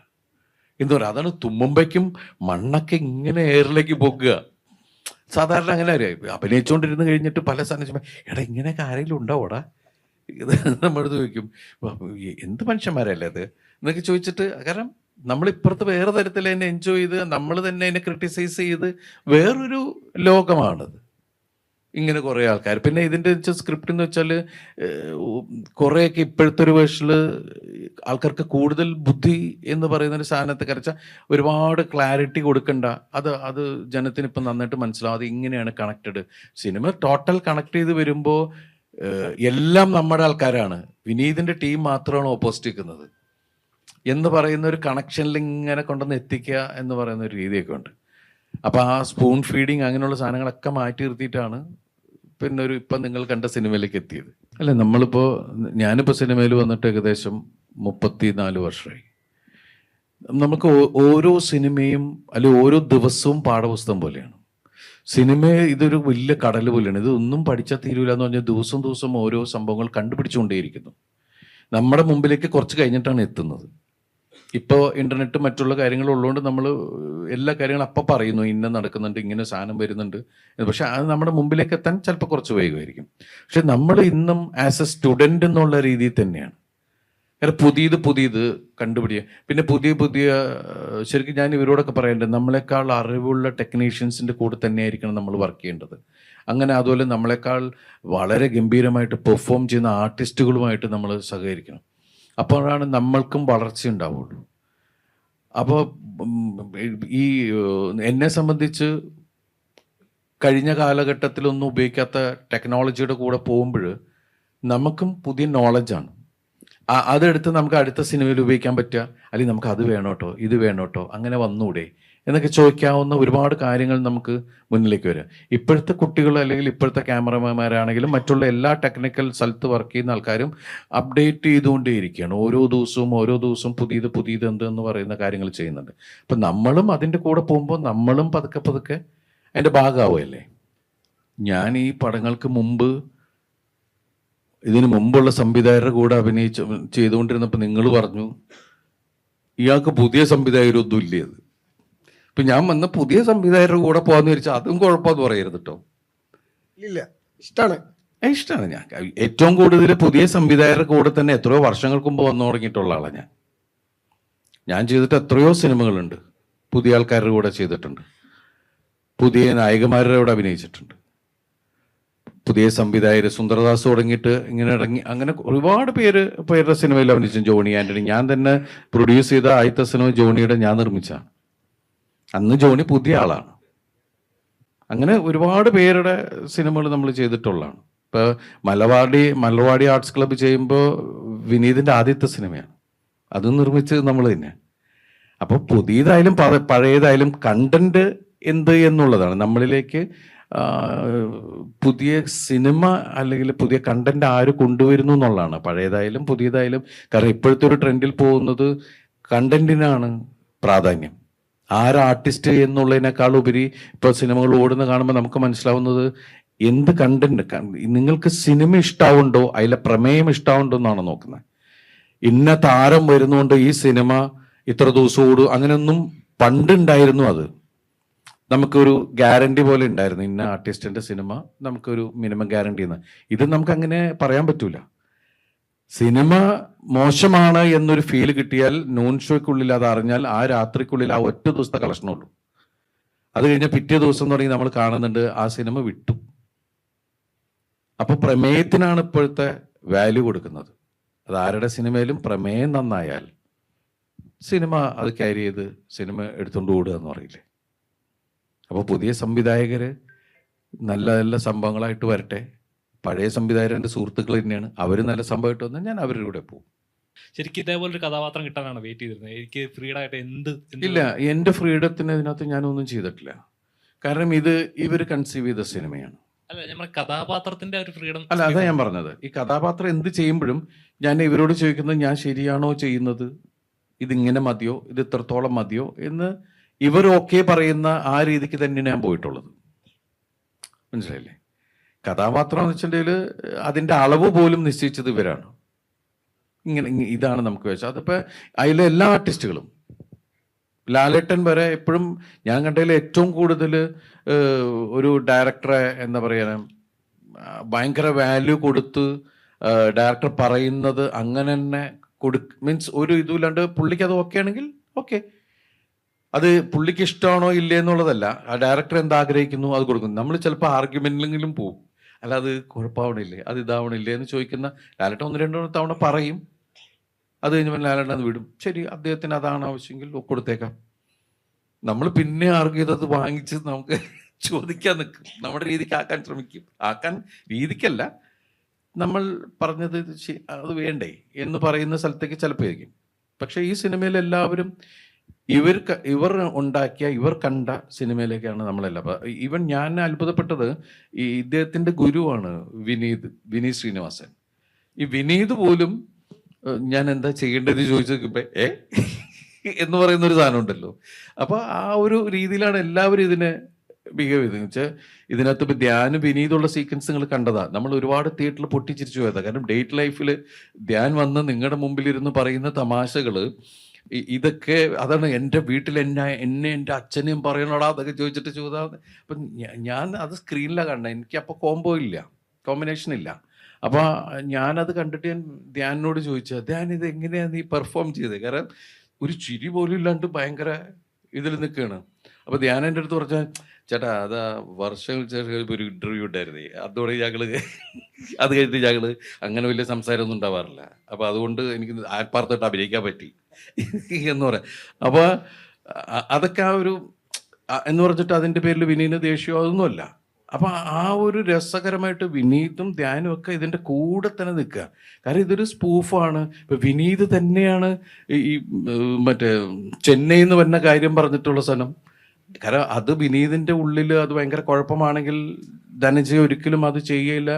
എന്താ പറയുക. അതാണ് തുമ്മുമ്പയ്ക്കും മണ്ണൊക്കെ ഇങ്ങനെ എയറിലേക്ക് പോകുക. സാധാരണ അങ്ങനെ അറിയാം, അഭിനയിച്ചുകൊണ്ടിരുന്ന് കഴിഞ്ഞിട്ട് പല സാധനം എടാ ഇങ്ങനെയൊക്കെ ആരെങ്കിലും ഉണ്ടാവോടാ, ഇത് നമ്മളെടുത്ത് ചോദിക്കും, എന്ത് മനുഷ്യന്മാരല്ലേ അത് എന്നൊക്കെ ചോദിച്ചിട്ട്. കാരണം നമ്മളിപ്പുറത്ത് വേറെ തരത്തിൽ അതിനെ എൻജോയ് ചെയ്ത് നമ്മൾ തന്നെ അതിനെ ക്രിട്ടിസൈസ് ചെയ്ത് വേറൊരു ലോകമാണത്. ഇങ്ങനെ കുറേ ആൾക്കാർ. പിന്നെ ഇതിൻ്റെ സ്ക്രിപ്റ്റ് എന്ന് വെച്ചാൽ കുറേയൊക്കെ ഇപ്പോഴത്തെ ഒരു വേർഷനിൽ ആൾക്കാർക്ക് കൂടുതൽ ബുദ്ധി എന്ന് പറയുന്നൊരു സാധനത്തെ കരച്ചാൽ ഒരുപാട് ക്ലാരിറ്റി കൊടുക്കണ്ട. അത് ജനത്തിന് ഇപ്പം നന്നായിട്ട് മനസ്സിലാവും. അത് ഇങ്ങനെയാണ് കണക്റ്റഡ്. സിനിമ ടോട്ടൽ കണക്ട് ചെയ്ത് വരുമ്പോൾ എല്ലാം നമ്മുടെ ആൾക്കാരാണ്, വിനീതിൻ്റെ ടീം മാത്രമാണ് ഓപ്പോസിറ്റ് നിൽക്കുന്നത് എന്ന് പറയുന്ന ഒരു കണക്ഷനിൽ ഇങ്ങനെ കൊണ്ടുവന്ന് എത്തിക്കുക എന്ന് പറയുന്ന ഒരു രീതിയൊക്കെ ഉണ്ട്. അപ്പോൾ ആ സ്പൂൺ ഫീഡിങ് അങ്ങനെയുള്ള സാധനങ്ങളൊക്കെ മാറ്റി നിർത്തിയിട്ടാണ് പിന്നെ ഇപ്പം നിങ്ങൾ കണ്ട സിനിമയിലേക്ക് എത്തിയത്. അല്ല, ഞാനിപ്പോൾ സിനിമയിൽ വന്നിട്ട് ഏകദേശം 34 വർഷമായി. നമുക്ക് ഓരോ സിനിമയും അല്ലെങ്കിൽ ഓരോ ദിവസവും പാഠപുസ്തകം പോലെയാണ്. സിനിമ ഇതൊരു വലിയ കടൽ പോലെയാണ്. ഇതൊന്നും പഠിച്ചാൽ തീരൂല എന്ന് പറഞ്ഞാൽ ദിവസം ഓരോ സംഭവങ്ങൾ കണ്ടുപിടിച്ചുകൊണ്ടേയിരിക്കുന്നു. നമ്മുടെ മുമ്പിലേക്ക് കുറച്ച് കഴിഞ്ഞിട്ടാണ് എത്തുന്നത്. ഇപ്പോൾ ഇൻ്റർനെറ്റ് മറ്റുള്ള കാര്യങ്ങൾ ഉള്ളതുകൊണ്ട് നമ്മൾ എല്ലാ കാര്യങ്ങളും അപ്പം പറയുന്നു, ഇന്ന നടക്കുന്നുണ്ട്, ഇങ്ങനെ സാധനം വരുന്നുണ്ട്. പക്ഷെ അത് നമ്മുടെ മുമ്പിലേക്ക് എത്താൻ ചിലപ്പോൾ കുറച്ച് വേഗമായിരിക്കും. പക്ഷെ നമ്മൾ ഇന്നും ആസ് എ സ്റ്റുഡൻ്റ് എന്നുള്ള രീതിയിൽ തന്നെയാണ്. കാരണം പുതിയത് കണ്ടുപിടിക്കുക. പിന്നെ പുതിയ ശരിക്കും ഞാൻ ഇവരോടൊക്കെ പറയേണ്ടത്, നമ്മളെക്കാൾ അറിവുള്ള ടെക്നീഷ്യൻസിൻ്റെ കൂടെ തന്നെയായിരിക്കണം നമ്മൾ വർക്ക് ചെയ്യേണ്ടത്. അങ്ങനെ അതുപോലെ നമ്മളെക്കാൾ വളരെ ഗംഭീരമായിട്ട് പെർഫോം ചെയ്യുന്ന ആർട്ടിസ്റ്റുകളുമായിട്ട് നമ്മൾ സഹകരിക്കണം. അപ്പോഴാണ് നമ്മൾക്കും വളർച്ച ഉണ്ടാവുള്ളൂ. അപ്പോൾ ഈ എന്നെ സംബന്ധിച്ച് കഴിഞ്ഞ കാലഘട്ടത്തിലൊന്നും ഉപയോഗിക്കാത്ത ടെക്നോളജിയുടെ കൂടെ പോകുമ്പോൾ നമുക്കും പുതിയ നോളജാണ്. അതെടുത്ത് നമുക്ക് അടുത്ത സിനിമയിൽ ഉപയോഗിക്കാൻ പറ്റുക, അല്ലെങ്കിൽ നമുക്ക് അത് വേണോട്ടോ ഇത് വേണോട്ടോ അങ്ങനെ വന്നൂടെ എന്നൊക്കെ ചോദിക്കാവുന്ന ഒരുപാട് കാര്യങ്ങൾ നമുക്ക് മുന്നിലേക്ക് വരും. ഇപ്പോഴത്തെ കുട്ടികൾ അല്ലെങ്കിൽ ഇപ്പോഴത്തെ ക്യാമറമാന്മാരാണെങ്കിലും മറ്റുള്ള എല്ലാ ടെക്നിക്കൽ സ്ഥലത്ത് വർക്ക് ചെയ്യുന്ന ആൾക്കാരും അപ്ഡേറ്റ് ചെയ്തുകൊണ്ടേയിരിക്കുകയാണ്. ഓരോ ദിവസവും പുതിയത് എന്തെന്ന് പറയുന്ന കാര്യങ്ങൾ ചെയ്യുന്നുണ്ട്. അപ്പം നമ്മളും അതിൻ്റെ കൂടെ പോകുമ്പോൾ നമ്മളും പതുക്കെ അതിൻ്റെ ഭാഗമാവുമല്ലേ. ഞാൻ ഈ പടങ്ങൾക്ക് മുമ്പ് ഇതിനു മുമ്പുള്ള സംവിധായകരുടെ കൂടെ ചെയ്തുകൊണ്ടിരുന്നപ്പോൾ നിങ്ങൾ പറഞ്ഞു ഇയാൾക്ക് പുതിയ സംവിധായകരൊന്നും ഇല്ലേ. അത് ഇപ്പം ഞാൻ വന്ന പുതിയ സംവിധായകരുടെ കൂടെ പോകാന്ന് വിചാരിച്ചാൽ അതും കുഴപ്പമെന്ന് പറയരുത് കേട്ടോ. ഇല്ല, ഇഷ്ടമാണ്. ഇഷ്ടമാണ്. ഞാൻ ഏറ്റവും കൂടുതൽ പുതിയ സംവിധായകരുടെ കൂടെ തന്നെ എത്രയോ വർഷങ്ങൾക്ക് മുമ്പ് വന്നു തുടങ്ങിയിട്ടുള്ള ആളാണ് ഞാൻ ചെയ്തിട്ട് എത്രയോ സിനിമകളുണ്ട്. പുതിയ ആൾക്കാരുടെ കൂടെ ചെയ്തിട്ടുണ്ട്, പുതിയ നായകന്മാരുടെ കൂടെ അഭിനയിച്ചിട്ടുണ്ട്, പുതിയ സംവിധായകർ സുന്ദരദാസ് തുടങ്ങിയിട്ട് ഇങ്ങനെ അങ്ങനെ ഒരുപാട് പേരുടെ സിനിമയിൽ അഭിനയിച്ചു. ജോണി ആന്റണി, ഞാൻ തന്നെ പ്രൊഡ്യൂസ് ചെയ്ത ആദ്യത്തെ സിനിമ ജോണിയുടെ ഞാൻ നിർമ്മിച്ചാണ്. അന്ന് ജോണി പുതിയ ആളാണ്. അങ്ങനെ ഒരുപാട് പേരുടെ സിനിമകൾ നമ്മൾ ചെയ്തിട്ടുള്ളതാണ്. ഇപ്പോൾ മലവാടി ആർട്സ് ക്ലബ്ബ് ചെയ്യുമ്പോൾ വിനീതിൻ്റെ ആദ്യത്തെ സിനിമയാണ്, അത് നിർമ്മിച്ചത് നമ്മൾ തന്നെ. അപ്പോൾ പുതിയതായാലും പഴയതായാലും കണ്ടന്റ് എന്ത് എന്നുള്ളതാണ് നമ്മളിലേക്ക് പുതിയ സിനിമ അല്ലെങ്കിൽ പുതിയ കണ്ടന്റ് ആര് കൊണ്ടുവരുന്നു എന്നുള്ളതാണ്, പഴയതായാലും പുതിയതായാലും. കാരണം ഇപ്പോഴത്തെ ഒരു ട്രെൻഡിൽ പോകുന്നത് കണ്ടന്റിനാണ് പ്രാധാന്യം. ആർട്ടിസ്റ്റ് എന്നുള്ളതിനേക്കാൾ ഉപരി ഇപ്പോൾ സിനിമകൾ ഓടുന്ന കാണുമ്പോൾ നമുക്ക് മനസ്സിലാവുന്നത് എന്ത് കണ്ടന്റ്. നിങ്ങൾക്ക് സിനിമ ഇഷ്ടാവുണ്ടോ, അതിലെ പ്രമേയം ഇഷ്ടാവുണ്ടോ എന്നാണ് നോക്കുന്നത്. ഇന്ന താരം വരുന്നതുകൊണ്ട് ഈ സിനിമ ഇത്ര ദിവസം ഓടും അങ്ങനെയൊന്നും പണ്ടുണ്ടായിരുന്നു. അത് നമുക്കൊരു ഗ്യാരണ്ടി പോലെ ഉണ്ടായിരുന്നു, ഇന്ന ആർട്ടിസ്റ്റിന്റെ സിനിമ നമുക്കൊരു മിനിമം ഗ്യാരണ്ടി എന്ന്. ഇത് നമുക്ക് അങ്ങനെ പറയാൻ പറ്റൂല. സിനിമ മോശമാണ് എന്നൊരു ഫീൽ കിട്ടിയാൽ നോൺ ഷോയ്ക്കുള്ളിൽ അത് അറിഞ്ഞാൽ ആ രാത്രിക്കുള്ളിൽ ആ ഒറ്റ ദിവസത്തെ കളക്ഷനുള്ളൂ. അത് കഴിഞ്ഞാൽ പിറ്റേ ദിവസം തുടങ്ങി നമ്മൾ കാണുന്നുണ്ട് ആ സിനിമ വിട്ടു. അപ്പൊ പ്രമേയത്തിനാണ് ഇപ്പോഴത്തെ വാല്യൂ കൊടുക്കുന്നത്. അത് ആരുടെ സിനിമയിലും പ്രമേയം നന്നായാൽ സിനിമ അത് ക്യാരി ചെയ്ത് സിനിമ എടുത്തുകൊണ്ട് ഓടുക എന്ന് പറയില്ലേ. അപ്പോൾ പുതിയ സംവിധായകര് നല്ല നല്ല സംഭവങ്ങളായിട്ട് വരട്ടെ. പഴയ സംവിധായകർ എൻ്റെ സുഹൃത്തുക്കൾ തന്നെയാണ്, അവർ നല്ല സംഭവമായിട്ട് വന്നാൽ ഞാൻ അവരുടെ കൂടെ പോകും. ശരിക്കും ഇതേപോലെ ഒരു കഥാപാത്രം കിട്ടാനാണ് വെയിറ്റ് ചെയ്തിരുന്നത്. എനിക്ക് ഫ്രീഡായിട്ട് ഇല്ല, എൻ്റെ ഫ്രീഡത്തിന് ഇതിനകത്ത് ഞാനൊന്നും ചെയ്തിട്ടില്ല. കാരണം ഇവർ കൺസീവ് ചെയ്ത സിനിമയാണ്. അല്ല, നമ്മുടെ കഥാപാത്രത്തിന്റെ ഒരു ഫ്രീഡം അല്ല, അതാ ഞാൻ പറഞ്ഞത്. ഈ കഥാപാത്രം എന്ത് ചെയ്യുമ്പോഴും ഞാൻ ഇവരോട് ചോദിക്കുന്നത് ഞാൻ ശരിയാണോ ചെയ്യുന്നത്, ഇതിങ്ങനെ മതിയോ, ഇത് ഇത്രത്തോളം മതിയോ എന്ന് ഇവർ ഓക്കെ പറയുന്ന ആ രീതിക്ക് തന്നെയാണ് ഞാൻ പോയിട്ടുള്ളത്. മനസ്സിലായില്ലേ? കഥാപാത്രം എന്ന് വെച്ചിട്ടുണ്ടെങ്കിൽ അതിൻ്റെ അളവ് പോലും നിശ്ചയിച്ചത് ഇവരാണ്. ഇങ്ങനെ ഇതാണ് നമുക്ക് വെച്ചാൽ അതിപ്പോൾ അതിലെ എല്ലാ ആർട്ടിസ്റ്റുകളും ലാലേട്ടൻ വരെ എപ്പോഴും ഞാൻ കണ്ടതിൽ ഏറ്റവും കൂടുതൽ ഒരു ഡയറക്ടറെ എന്താ പറയുക ഭയങ്കര വാല്യൂ കൊടുത്ത് ഡയറക്ടർ പറയുന്നത് അങ്ങനെ തന്നെ മീൻസ് ഒരു ഇതുമില്ലാണ്ട് പുള്ളിക്ക് അത് ഓക്കെ ആണെങ്കിൽ ഓക്കെ, അത് പുള്ളിക്ക് ഇഷ്ടമാണോ ഇല്ലേ എന്നുള്ളതല്ല, ആ ഡയറക്ടർ എന്താഗ്രഹിക്കുന്നു അത് കൊടുക്കുന്നു. നമ്മൾ ചിലപ്പോൾ ആർഗ്യുമെന്റിലെങ്കിലും പോകും, അല്ല അത് കുഴപ്പമാവണില്ലേ, അത് ഇതാവണില്ലേ എന്ന് ചോദിക്കുന്ന ലാലേട്ടൻ 1-2 തവണ പറയും. അത് കഴിഞ്ഞപ്പോൾ ലാലേട്ടൻ അത് വിടും. ശരി, അദ്ദേഹത്തിന് അതാണ് ആവശ്യമെങ്കിൽ കൊടുത്തേക്കാം. നമ്മൾ പിന്നെ ആർഗ്യൂ ചെയ്തത് വാങ്ങിച്ച് നമുക്ക് ചോദിക്കാൻ നിൽക്കും, നമ്മുടെ രീതിക്ക് ആക്കാൻ ശ്രമിക്കും. ആക്കാൻ രീതിക്കല്ല, നമ്മൾ പറഞ്ഞത് അത് വേണ്ടേ എന്ന് പറയുന്ന സ്ഥലത്തേക്ക് ചിലപ്പോൾ ആയിരിക്കും. പക്ഷെ ഈ സിനിമയിൽ എല്ലാവരും ഇവർ ഉണ്ടാക്കിയ ഇവർ കണ്ട സിനിമയിലേക്കാണ് നമ്മളെല്ലാം. ഈവൻ ഞാൻ അത്ഭുതപ്പെട്ടത് ഇദ്ദേഹത്തിന്റെ ഗുരുവാണ് വിനീത് ശ്രീനിവാസൻ. ഈ വിനീത് പോലും ഞാൻ എന്താ ചെയ്യേണ്ടതെന്ന് ചോദിച്ചപ്പോ എന്ന് പറയുന്ന ഒരു സാധനം ഉണ്ടല്ലോ. അപ്പൊ ആ ഒരു രീതിയിലാണ് എല്ലാവരും ഇതിനെ ബിഹേവ് ചെയ്തതെന്ന് വെച്ചാൽ ഇതിനകത്ത് ഇപ്പൊ ധ്യാൻ വിനീതുള്ള സീക്വൻസ് നിങ്ങൾ കണ്ടതാ. നമ്മൾ ഒരുപാട് തിയേറ്ററിൽ പൊട്ടിച്ചിരിച്ചു പോയതാ. കാരണം ഡേറ്റ് ലൈഫിൽ ധ്യാൻ വന്ന് നിങ്ങളുടെ മുമ്പിലിരുന്ന് പറയുന്ന തമാശകള് ഇതൊക്കെ അതാണ്. എൻ്റെ വീട്ടിൽ എന്നെ എൻ്റെ അച്ഛനെയും പറയണോടാ അതൊക്കെ ചോദിച്ചിട്ട് അപ്പം ഞാൻ അത് സ്ക്രീനിലാണ് കാണുന്നത്. എനിക്ക് അപ്പോൾ കോമ്പിനേഷൻ ഇല്ല. അപ്പോൾ ഞാനത് കണ്ടിട്ട് ഞാൻ ധ്യാനോട് ചോദിച്ചു, ധ്യാൻ ഇത് എങ്ങനെയാണ് നീ പെർഫോം ചെയ്തത്? കാരണം ഒരു ചിരി പോലും ഇല്ലാണ്ട് ഭയങ്കര ഇതിൽ നിൽക്കുകയാണ്. അപ്പോൾ ധ്യാൻ എൻ്റെ അടുത്ത് പറഞ്ഞാൽ, ചേട്ടാ അതാ വർഷങ്ങൾക്ക് ഒരു ഇൻ്റർവ്യൂ ഉണ്ടായിരുന്നേ, അതോടെ അത് കഴിഞ്ഞിട്ട് ഞങ്ങൾ അങ്ങനെ വലിയ സംസാരമൊന്നും ഉണ്ടാവാറില്ല. അപ്പോൾ അതുകൊണ്ട് എനിക്ക് ആത്മാർത്ഥമായിട്ട് അഭിനയിക്കാൻ പറ്റി എന്ന് പറയാം. അപ്പോൾ അതൊക്കെ ആ ഒരു എന്ന് പറഞ്ഞിട്ട് അതിൻ്റെ പേരിൽ വിനീന് ദേഷ്യമോ അതൊന്നുമല്ല. അപ്പൊ ആ ഒരു രസകരമായിട്ട് വിനീതും ധ്യാനും ഒക്കെ ഇതിന്റെ കൂടെ തന്നെ നിൽക്കുക. കാരണം ഇതൊരു സ്പൂഫാണ്. ഇപ്പൊ വിനീത് തന്നെയാണ് ഈ മറ്റേ ചെന്നൈ എന്ന് പറഞ്ഞ കാര്യം പറഞ്ഞിട്ടുള്ള സ്ഥലം. കാരണം അത് വിനീതിന്റെ ഉള്ളിൽ അത് ഭയങ്കര കുഴപ്പമാണെങ്കിൽ ധനഞ്ജയ് ഒരിക്കലും അത് ചെയ്യില്ല.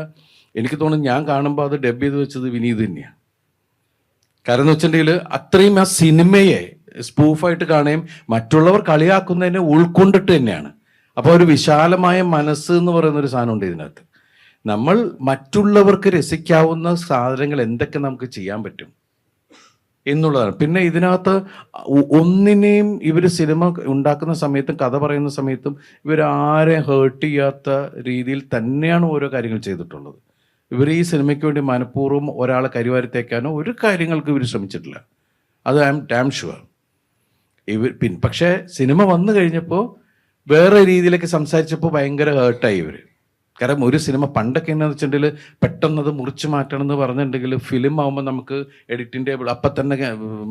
എനിക്ക് തോന്നുന്നു ഞാൻ കാണുമ്പോൾ അത് ഡബ് ചെയ്ത് വെച്ചത് വിനീത് തന്നെയാണ്. കാരണം എന്ന് വെച്ചിട്ടുണ്ടെങ്കിൽ അത്രയും ആ സിനിമയെ സ്പൂഫായിട്ട് കാണുകയും മറ്റുള്ളവർ കളിയാക്കുന്നതിനെ ഉൾക്കൊണ്ടിട്ട് തന്നെയാണ്. അപ്പോൾ ഒരു വിശാലമായ മനസ്സ് എന്ന് പറയുന്ന ഒരു സാധനമുണ്ട് ഇതിനകത്ത്. നമ്മൾ മറ്റുള്ളവർക്ക് രസിക്കാവുന്ന സാധനങ്ങൾ എന്തൊക്കെ നമുക്ക് ചെയ്യാൻ പറ്റും എന്നുള്ളതാണ്. പിന്നെ ഇതിനകത്ത് ഒന്നിനെയും ഇവർ സിനിമ ഉണ്ടാക്കുന്ന സമയത്തും കഥ പറയുന്ന സമയത്തും ഇവരാരെയും ഹേർട്ട് ചെയ്യാത്ത രീതിയിൽ തന്നെയാണ് ഓരോ കാര്യങ്ങൾ ചെയ്തിട്ടുള്ളത്. ഇവർ ഈ സിനിമയ്ക്ക് വേണ്ടി മനഃപൂർവ്വം ഒരാളെ കരിവാരിത്തേക്കാനോ ഒരു കാര്യങ്ങൾക്ക് ഇവർ ശ്രമിച്ചിട്ടില്ല. അത് ഐ എം ഡാം ഷുവർ. പക്ഷേ സിനിമ വന്നു കഴിഞ്ഞപ്പോൾ വേറെ രീതിയിലേക്ക് സംസാരിച്ചപ്പോൾ ഭയങ്കര ഹേർട്ടായി ഇവർ. കാരണം ഒരു സിനിമ പണ്ടൊക്കെ എന്നാന്ന് വെച്ചിട്ടുണ്ടെങ്കിൽ പെട്ടെന്ന് അത് മുറിച്ച് മാറ്റണം എന്ന് പറഞ്ഞിട്ടുണ്ടെങ്കിൽ ഫിലിം ആകുമ്പോൾ നമുക്ക് എഡിറ്റിംഗ് ടേബിൾ അപ്പം തന്നെ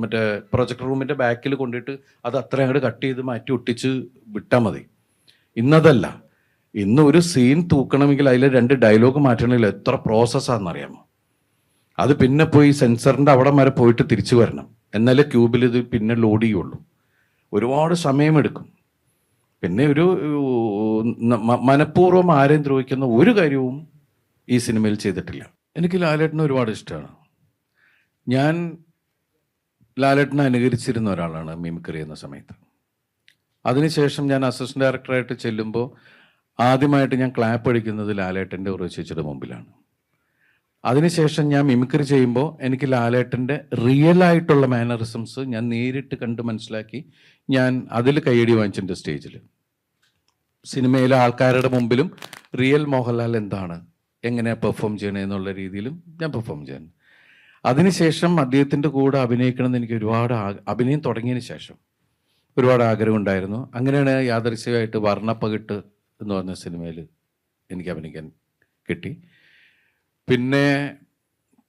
മറ്റേ പ്രൊജക്ടർ റൂമിൻ്റെ ബാക്കിൽ കൊണ്ടിട്ട് അത് അത്ര അങ്ങോട്ട് കട്ട് ചെയ്ത് മാറ്റി ഒട്ടിച്ച് വിട്ടാൽ മതി. ഇന്നതല്ല. ഇന്ന് ഒരു സീൻ തൂക്കണമെങ്കിൽ അതിൽ 2 ഡയലോഗ് മാറ്റണമെങ്കിൽ എത്ര പ്രോസസ്സാണെന്നറിയാമോ? അത് പിന്നെ പോയി സെൻസറിൻ്റെ അവിടെ വരെ പോയിട്ട് തിരിച്ചു വരണം. എന്നാലേ ക്യൂബിൽ ഇത് പിന്നെ ലോഡ് ചെയ്യുള്ളൂ. ഒരുപാട് സമയമെടുക്കും. പിന്നെ ഒരു മനഃപൂർവ്വം ആരെയും ദ്രോഹിക്കുന്ന ഒരു കാര്യവും ഈ സിനിമയിൽ ചെയ്തിട്ടില്ല. എനിക്ക് ലാലേട്ടനെ ഒരുപാട് ഇഷ്ടമാണ്. ഞാൻ ലാലേട്ടനെ അനുകരിച്ചിരുന്ന ഒരാളാണ് മിമിക്രി എന്ന സമയത്ത്. അതിനുശേഷം ഞാൻ അസിസ്റ്റന്റ് ഡയറക്ടറായിട്ട് ചെല്ലുമ്പോൾ ആദ്യമായിട്ട് ഞാൻ ക്ലാപ്പ് അടിക്കുന്നത് ലാലേട്ടൻ്റെ ഉറവച്ചേച്ചിയുടെ മുമ്പിലാണ്. അതിനുശേഷം ഞാൻ മിമിക്രി ചെയ്യുമ്പോൾ എനിക്ക് ലാലേട്ടൻ്റെ റിയൽ ആയിട്ടുള്ള മാനറിസംസ് ഞാൻ നേരിട്ട് കണ്ട് മനസ്സിലാക്കി ഞാൻ അതിൽ കയ്യടി വാങ്ങിച്ചിട്ടുണ്ട് സ്റ്റേജിൽ. സിനിമയിലെ ആൾക്കാരുടെ മുമ്പിലും റിയൽ മോഹൻലാൽ എന്താണ്, എങ്ങനെ പെർഫോം ചെയ്യണേ എന്നുള്ള രീതിയിലും ഞാൻ പെർഫോം ചെയ്യണം. അതിനുശേഷം അദ്ദേഹത്തിൻ്റെ കൂടെ അഭിനയിക്കണമെന്ന് എനിക്ക് ഒരുപാട് അഭിനയം തുടങ്ങിയതിന് ശേഷം ഒരുപാട് ആഗ്രഹം ഉണ്ടായിരുന്നു. അങ്ങനെയാണ് യാദൃശ്ചികമായിട്ട് വർണ്ണപ്പകിട്ട് എന്ന് പറഞ്ഞ സിനിമയിൽ എനിക്ക് അഭിനയിക്കാൻ കിട്ടി.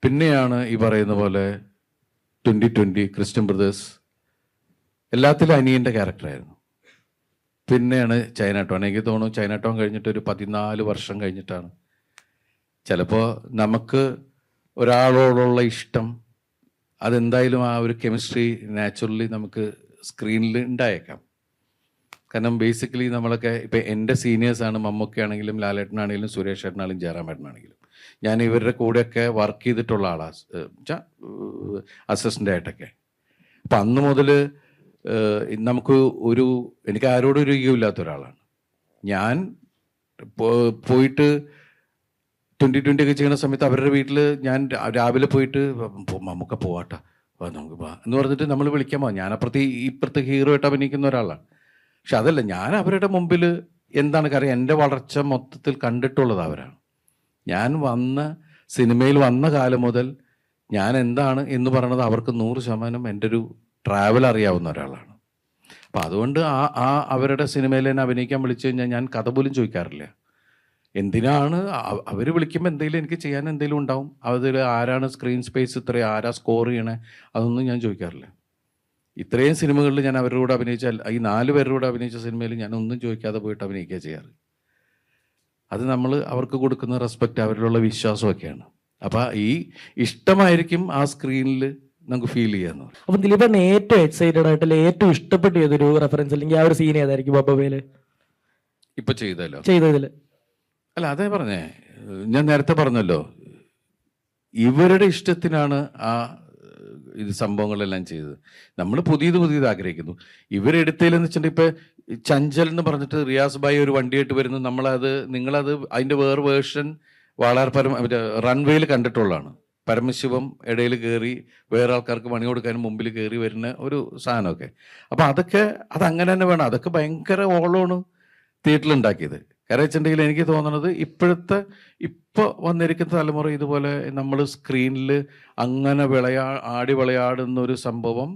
പിന്നെയാണ് ഈ പറയുന്ന പോലെ 2020 ക്രിസ്ത്യൻ ബ്രദേഴ്സ് എല്ലാത്തിലും അനിയൻ്റെ ക്യാരക്ടറായിരുന്നു. പിന്നെയാണ് ചൈന ടൗൺ. എനിക്ക് തോന്നുന്നു ചൈന ടൗൺ കഴിഞ്ഞിട്ട് ഒരു 14 വർഷം കഴിഞ്ഞിട്ടാണ് ചിലപ്പോൾ നമുക്ക് ഒരാളോടുള്ള ഇഷ്ടം അതെന്തായാലും ആ ഒരു കെമിസ്ട്രി നാച്ചുറലി നമുക്ക് സ്ക്രീനിൽ ഉണ്ടായേക്കാം. കാരണം ബേസിക്കലി നമ്മളൊക്കെ ഇപ്പം എൻ്റെ സീനിയേഴ്സാണ് മമ്മൂക്ക ആണെങ്കിലും ലാലേട്ടനാണെങ്കിലും സുരേഷ് ഏട്ടനാണെങ്കിലും ജയറാമേട്ടനാണെങ്കിലും ഞാൻ ഇവരുടെ കൂടെയൊക്കെ വർക്ക് ചെയ്തിട്ടുള്ള ആളാണ് അസിസ്റ്റൻ്റ് ആയിട്ടൊക്കെ. അപ്പം അന്ന് മുതൽ നമുക്ക് എനിക്ക് ആരോടും ഒരു ഈഗമില്ലാത്ത ഒരാളാണ് ഞാൻ. പോയിട്ട് 2020 ഒക്കെ ചെയ്യുന്ന സമയത്ത് അവരുടെ വീട്ടിൽ ഞാൻ രാവിലെ പോയിട്ട് മമ്മൂക്ക പോവാട്ടാ നമുക്ക് വാ എന്ന് പറഞ്ഞിട്ട് നമ്മൾ വിളിക്കാൻ പോകാം. ഞാൻ ഇപ്പുറത്തെ ഹീറോ ആയിട്ട് അഭിനയിക്കുന്ന ഒരാളാണ്. പക്ഷെ അതല്ല, ഞാൻ അവരുടെ മുമ്പിൽ എന്താണ് കാര്യം എൻ്റെ വളർച്ച മൊത്തത്തിൽ കണ്ടിട്ടുള്ളത് അവരാണ്. ഞാൻ സിനിമയിൽ വന്ന കാലം മുതൽ ഞാൻ എന്താണ് എന്ന് പറയുന്നത് അവർക്ക് 100% എൻ്റെ ഒരു ട്രാവൽ അറിയാവുന്ന ഒരാളാണ്. അപ്പം അതുകൊണ്ട് അവരുടെ സിനിമയിൽ തന്നെ അഭിനയിക്കാൻ വിളിച്ചു കഴിഞ്ഞാൽ ഞാൻ കഥ പോലും ചോദിക്കാറില്ല. എന്തിനാണ് അവർ വിളിക്കുമ്പോൾ എന്തെങ്കിലും എനിക്ക് ചെയ്യാൻ എന്തെങ്കിലും ഉണ്ടാവും. അതിൽ ആരാണ് സ്ക്രീൻ സ്പേസ് ഇത്രയും, ആരാ സ്കോർ ചെയ്യണേ, അതൊന്നും ഞാൻ ചോദിക്കാറില്ല. ഇത്രയും സിനിമകളിൽ ഞാൻ അവരുടെ കൂടെ അഭിനയിച്ച ഈ 4 പേരുടെ കൂടെ അഭിനയിച്ച സിനിമയിൽ ഞാൻ ഒന്നും ചോദിക്കാതെ പോയിട്ട് അഭിനയിക്കുക ചെയ്യാറ്. അത് നമ്മൾ അവർക്ക് കൊടുക്കുന്ന റെസ്പെക്റ്റ്, അവരിലുള്ള വിശ്വാസമൊക്കെയാണ്. അപ്പം ഈ ഇഷ്ടമായിരിക്കും ആ സ്ക്രീനിൽ നമുക്ക് ഫീൽ ചെയ്യാന്ന്. അപ്പം ദിലീപേട്ടന് ഏറ്റവും എക്സൈറ്റഡ് ആയിട്ടല്ലേ ഏറ്റവും ഇഷ്ടപ്പെട്ട ഏതൊരു റെഫറൻസ് അല്ലെങ്കിൽ ആ ഒരു സീൻ ഏതായിരിക്കും ബബ്ബയില് ഇപ്പൊ ചെയ്തതിൽ? അല്ല, അതേ പറഞ്ഞേ, ഞാൻ നേരത്തെ പറഞ്ഞല്ലോ, ഇവരുടെ ഇഷ്ടത്തിനാണ് ഇത് സംഭവങ്ങളെല്ലാം ചെയ്തത്. നമ്മൾ പുതിയത് ആഗ്രഹിക്കുന്നു. ഇവരെടുത്തതിലെന്ന് വെച്ചിട്ടുണ്ടെങ്കിൽ ഇപ്പൊ ചഞ്ചൽ എന്ന് പറഞ്ഞിട്ട് റിയാസ് ഭായി ഒരു വണ്ടിയായിട്ട് വരുന്നു. നിങ്ങളത് അതിന്റെ വേറെ വേർഷൻ റൺവേയിൽ കണ്ടിട്ടുള്ളതാണ്. പരമശിവം ഇടയിൽ കയറി വേറെ ആൾക്കാർക്ക് പണി കൊടുക്കാനും മുമ്പിൽ കയറി വരുന്ന ഒരു സാധനമൊക്കെ. അപ്പം അതങ്ങനെ തന്നെ വേണം. അതൊക്കെ ഭയങ്കര ഓളമാണ് തിയേറ്ററിലുണ്ടാക്കിയത്. കാരണം വെച്ചിട്ടുണ്ടെങ്കിൽ എനിക്ക് തോന്നുന്നത് ഇപ്പോൾ വന്നിരിക്കുന്ന തലമുറ ഇതുപോലെ നമ്മൾ സ്ക്രീനിൽ അങ്ങനെ ആടി വിളയാടുന്ന ഒരു സംഭവം